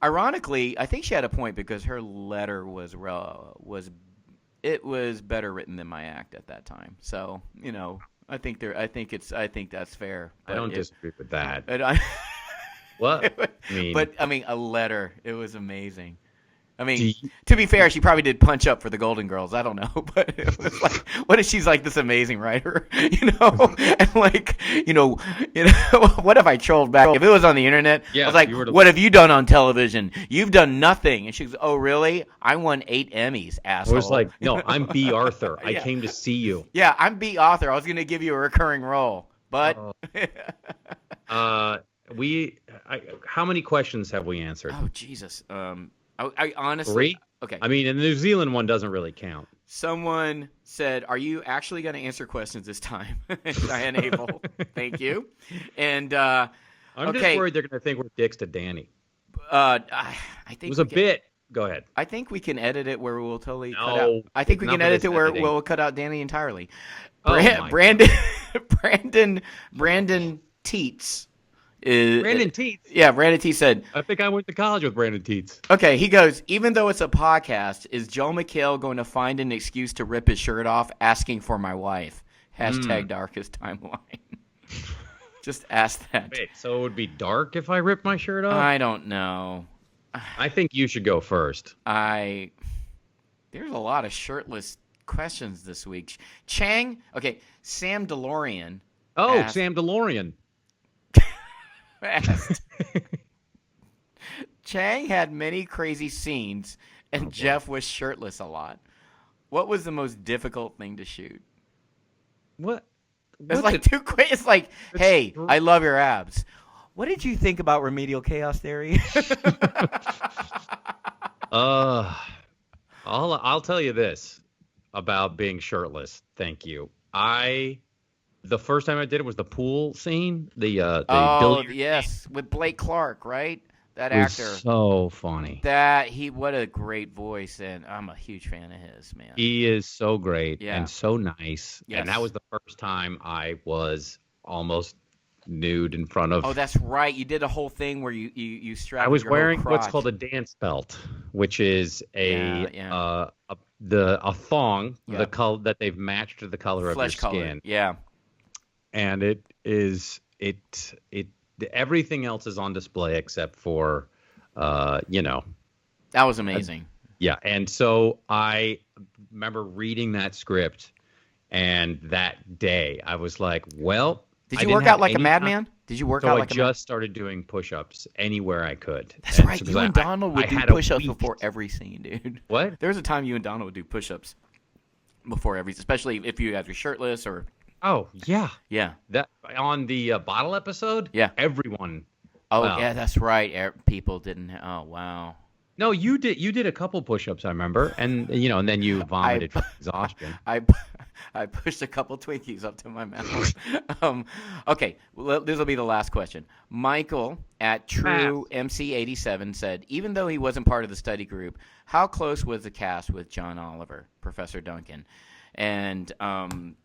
ironically, I think she had a point because her letter was better written than my act at that time. So, you know, I think that's fair. I don't disagree with that. But I mean, a letter. It was amazing. I mean, to be fair, she probably did punch up for the Golden Girls. I don't know, but it was like, what if she's like this amazing writer, you know? And like, you know, what if I trolled back? If it was on the internet, I was like, what have you done on television? You've done nothing. And she goes, oh, really? I won 8 Emmys, asshole. I was like, no, I'm B. Arthur. I came to see you. Yeah, I'm B. Arthur. I was going to give you a recurring role, but. How many questions have we answered? Oh, Jesus. I honestly. 3? Okay. I mean, the New Zealand one doesn't really count. Someone said, are you actually going to answer questions this time? Diane Abel. Thank you. And I'm just worried they're going to think we're dicks to Danny. I think it was a bit. Go ahead. I think we can edit it where we'll totally cut out. I think we can edit it where we'll cut out Danny entirely. Brandon Teets. Brandon Teets? Yeah, Brandon Teets said. I think I went to college with Brandon Teets. Okay, he goes, even though it's a podcast, is Joe McHale going to find an excuse to rip his shirt off asking for my wife? Hashtag darkest timeline. Just ask that. Wait, so it would be dark if I ripped my shirt off? I don't know. I think you should go first. There's a lot of shirtless questions this week. Chang, okay, Sam DeLorean. Asked, Sam DeLorean. Asked, Chang had many crazy scenes, and Jeff was shirtless a lot. What was the most difficult thing to shoot? What? It's like too quick. It's like, hey, I love your abs. What did you think about remedial chaos theory? I'll tell you this about being shirtless. Thank you. The first time I did it was the pool scene. The billiard yes, with Blake Clark, right? That actor. So funny. What a great voice, and I'm a huge fan of his, man. He is so great and so nice. Yes. And that was the first time I was almost nude in front of. Oh, that's right. You did a whole thing where you strapped. I was your wearing whole what's crotch. called a dance belt, which is a thong, the color that they've matched to the color Flesh of your color. skin. Yeah. And it everything else is on display except for That was amazing. Yeah, and so I remember reading that script, and that day I was like, well, did you work out like a madman? Did you work So out I like just started doing push-ups anywhere I could. That's right. because You and Donald would I do had a push-ups week. before every scene, dude. What? There was a time you and Donald would do push-ups before every, especially if you guys were shirtless or. Oh yeah, Yeah. that on the bottle episode. Yeah. Everyone. Oh Wow. yeah, that's right. People didn't. Oh wow. No, you did. You did a couple push-ups, I remember, and and then you vomited from exhaustion. I pushed a couple Twinkies up to my mouth. Okay, well, this will be the last question. Michael at True MC87 said, even though he wasn't part of the study group, how close was the cast with John Oliver, Professor Duncan? And and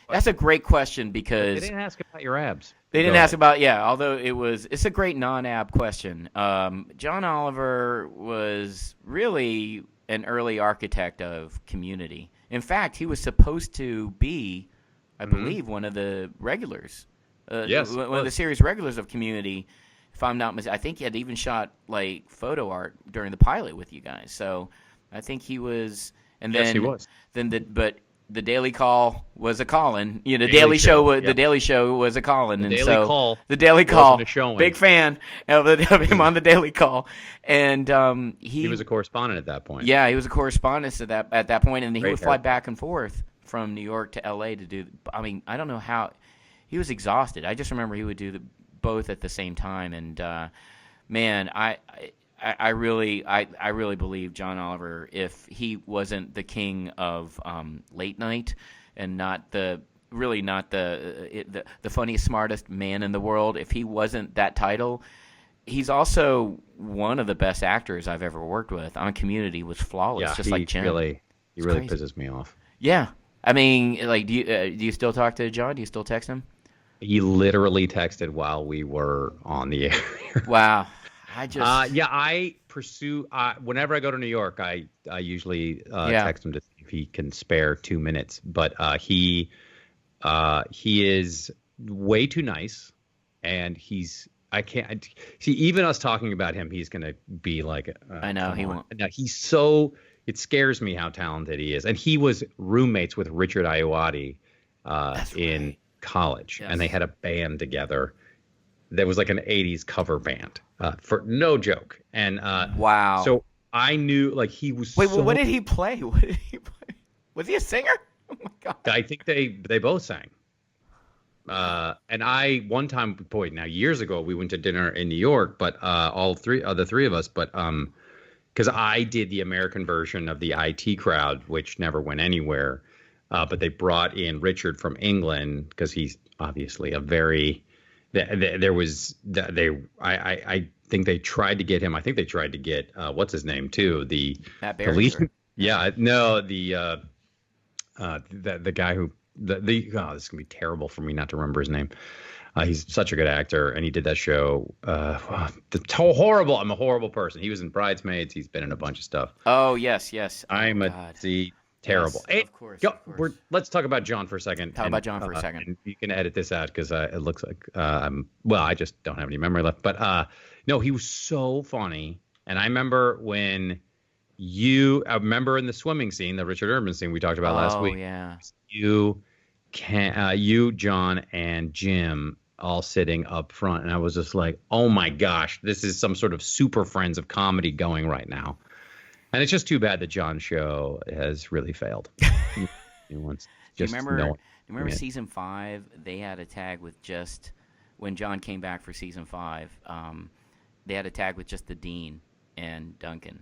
that's a great question because They didn't ask about your abs. they didn't ask about, although it's a great non-ab question. John Oliver was really an early architect of Community. In fact, he was supposed to be, I believe, one of the regulars. Yes, one of the series regulars of Community. If I'm not mistaken, I think he had even shot like photo art during the pilot with you guys. So I think he was. And Yes, then he was. But the Daily Call was a call-in. The Daily Daily Show, Show, yeah. the Daily Show was a call-in, and Daily so Call the Daily Call, wasn't a showing. big fan of him on the Daily Call, and He was a correspondent at that point. yeah, he was a correspondent at that point, and he Great would fly haircut. back and forth from New York to L.A. to do. I mean, I don't know how he was exhausted. I just remember he would do both at the same time, and man, I really believe John Oliver, if he wasn't the king of late night and not the funniest, smartest man in the world, if he wasn't that title, he's also one of the best actors I've ever worked with. On Community was flawless, Yeah, just like Jim. He really crazy. pisses me off. Yeah, I mean, like, do you still talk to John? Do you still text him? He literally texted while we were on the air. Wow, I just I pursue. Whenever I go to New York, I usually text him to see if he can spare 2 minutes. But he is way too nice, and I can't see. Even us talking about him, he's gonna be like, I know he won't. No, he's so. It scares me how talented he is, and he was roommates with Richard Ayoade in college, Yes. and they had a band together. That was like an '80s cover band, for no joke. And Wow. So I knew like he was. Wait, so, what did he play? What did he play? Was he a singer? Oh my god. I think they both sang. And I one time, boy, now years ago, we went to dinner in New York, but the three of us, but because I did the American version of the IT Crowd, which never went anywhere, but they brought in Richard from England because he's obviously a very. I think they tried to get him. I think they tried to get what's his name too. Matt The Berry. lead, yeah, no, the guy who this is gonna be terrible for me not to remember his name. He's such a good actor, and he did that show. Horrible. I'm a horrible person. He was in Bridesmaids. He's been in a bunch of stuff. Oh yes. I'm God. terrible. Yes, Hey, of course. let's talk about John for a second. Talk about John for a second. And you can edit this out because it looks like I just don't have any memory left. But no, he was so funny. And I remember when I remember in the swimming scene, the Richard Urban scene we talked about last week. Oh yeah. You, John, and Jim all sitting up front, and I was just like, oh my gosh, this is some sort of super Friends of comedy going right now. And it's just too bad that John's show has really failed. Do you remember season 5? They had a tag with just when John came back for season 5. They had a tag with just the Dean and Duncan,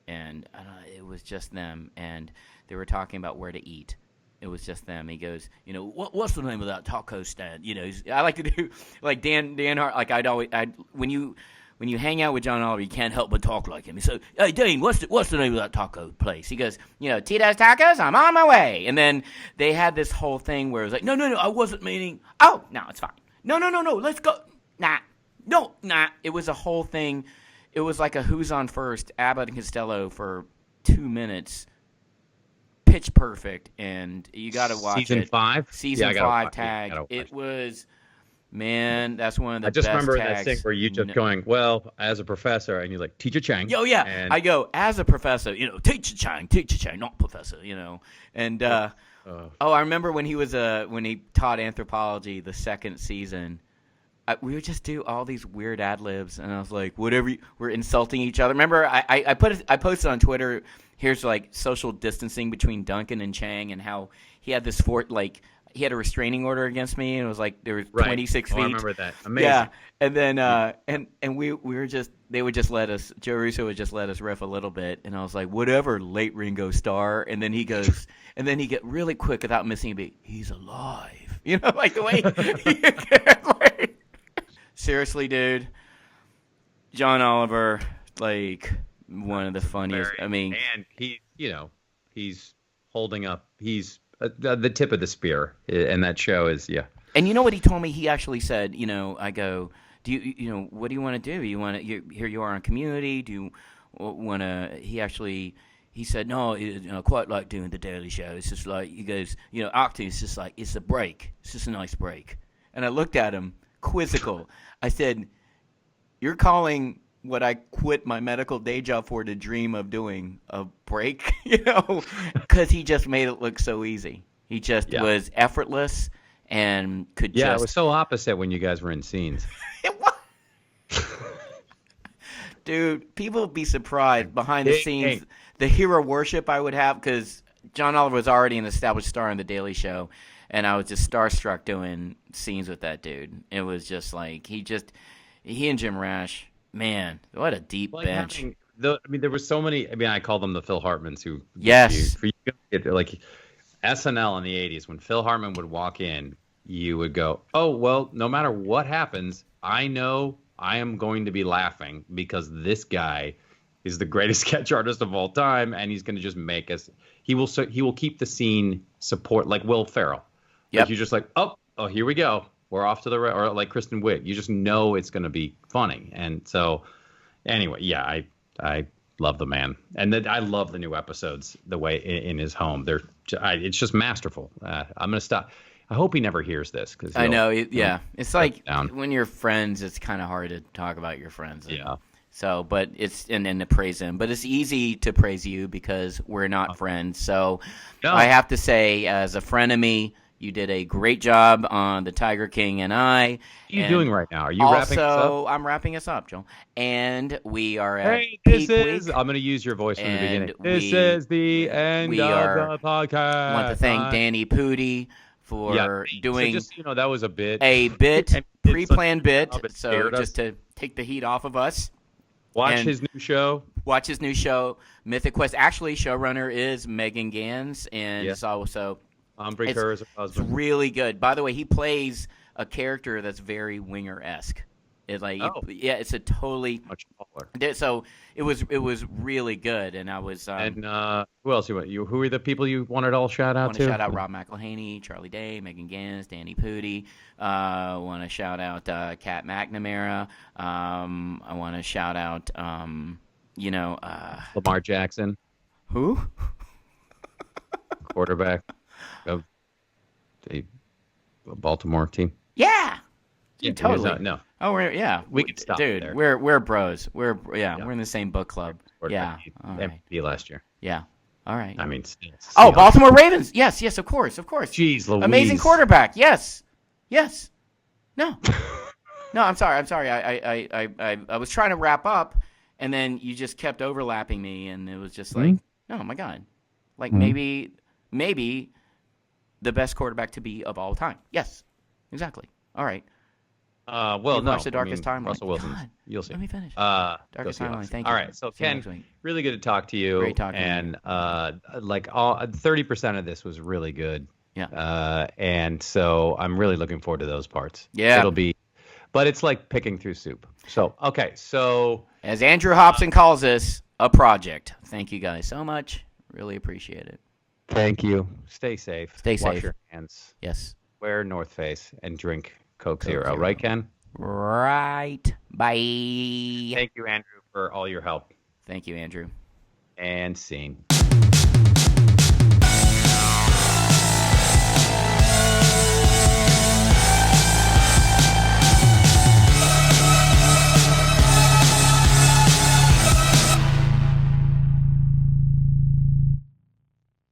and it was just them, and they were talking about where to eat. It was just them. He goes, what's the name of that taco stand? I like to do like Dan Hart. Like when you hang out with John Oliver, you can't help but talk like him. He said, "Hey Dean, what's the name of that taco place?" He goes, Tito's Tacos. I'm on my way. And then they had this whole thing where it was like, no, I wasn't meaning. Oh, no, it's fine. No, let's go. Nah. It was a whole thing. It was like a Who's on First, Abbott and Costello for 2 minutes. Pitch perfect, and you got to watch season it. 5. Season 5 tag. It was, man, that's one of the best tags. I just remember that thing where you just going, well, as a professor, and you're like, Teacher Chang. Oh yeah, and I go as a professor, Teacher Chang, not professor, and Oh, I remember when he was when he taught anthropology the second season. We would just do all these weird ad libs, and I was like, whatever. We're insulting each other. Remember, I posted on Twitter. Here's like social distancing between Duncan and Chang, and how he had this he had a restraining order against me, and it was like there was 26 feet. I remember that. Amazing. Yeah, and then and we were just they would just let us. Joe Russo would just let us riff a little bit, and I was like, whatever, late Ringo Starr. And then he goes, and then he get really quick without missing a beat. He's alive, like the way. Seriously, dude, John Oliver, like one of the funniest. I mean, and he's holding up. He's the tip of the spear, and that show is And you know what he told me? He actually said, I go, do you, what do you want to do? You want to? Here you are on Community. Do you want to? He said, no, quite like doing the Daily Show. It's just like he goes, acting is just like it's a break. It's just a nice break. And I looked at him, quizzical. I said, you're calling what I quit my medical day job for to dream of doing a break, because he just made it look so easy. He just was effortless and could just. Yeah, it was so opposite when you guys were in scenes. Dude, people would be surprised behind the scenes, the hero worship I would have, because John Oliver was already an established star in The Daily Show, and I was just starstruck doing scenes with that dude. It was just like he and Jim Rash, man, what a deep bench. There were so many. I call them the Phil Hartmans who. Yes. Like SNL in the '80s, when Phil Hartman would walk in, you would go, "Oh well, no matter what happens, I know I am going to be laughing because this guy is the greatest sketch artist of all time, and he's going to just make us. He will keep the scene support like Will Ferrell. Yep. Like you're just like, oh, here we go. We're off to the right, or like Kristen Wiig. You just know it's going to be funny. And so, anyway, yeah, I love the man, and I love the new episodes. The way in his home, it's just masterful. I'm gonna stop. I hope he never hears this because I know. It's like when you're friends, it's kind of hard to talk about your friends. Yeah. So, but and to praise him, but it's easy to praise you because we're not friends. So, I have to say, as a frenemy, you did a great job on The Tiger King and I. What are you doing right now? Are you also, wrapping us up? I'm wrapping us up, Joel. And we are at Hey, peak this is. week. I'm going to use your voice from the beginning. And This is the end of the podcast. I want to thank Danny Pudi for doing so just, that was a bit. Pre-planned bit. So us. just to take the heat off of us. Watch his new show. Watch his new show, Mythic Quest. Actually, showrunner is Megan Gans, and it's also Ombre Kerr's husband. It's really good. By the way, he plays a character that's very Winger-esque. It's a totally much smaller. So it was really good, and I was. And who else you want? Who are the people you wanted all shout out to? I want to shout out Rob McElhaney, Charlie Day, Megan Gans, Danny Pudi. I want to shout out Kat McNamara. I want to shout out Lamar Jackson, who quarterback of the Baltimore team. Yeah. Yeah, totally. No. Oh, we can stop dude. there. We're bros. We're in the same book club. Yeah. All right. MVP last year. Yeah. All right. Baltimore Ravens. Yes. Of course. Jeez, Louise. Amazing quarterback. Yes. No. No. I'm sorry. I was trying to wrap up, and then you just kept overlapping me, and it was just like, oh my god, like maybe the best quarterback to be of all time. Yes. Exactly. All right. Watch The Darkest Timeline. Russell Wilson. God, you'll see. Let me finish. Darkest Timeline. Thank you. All right. So Ken, really good to talk to you. Great talking to you. And 30% of this was really good. Yeah. And so I'm really looking forward to those parts. Yeah. But it's like picking through soup. So okay. So as Andrew Hobson calls this, a project. Thank you guys so much. Really appreciate it. Thank you. Stay safe. Wash your hands. Yes. Wear North Face and drink Coke Zero. Right, Ken? Right. Bye. Thank you, Andrew, for all your help. Thank you, Andrew. And scene.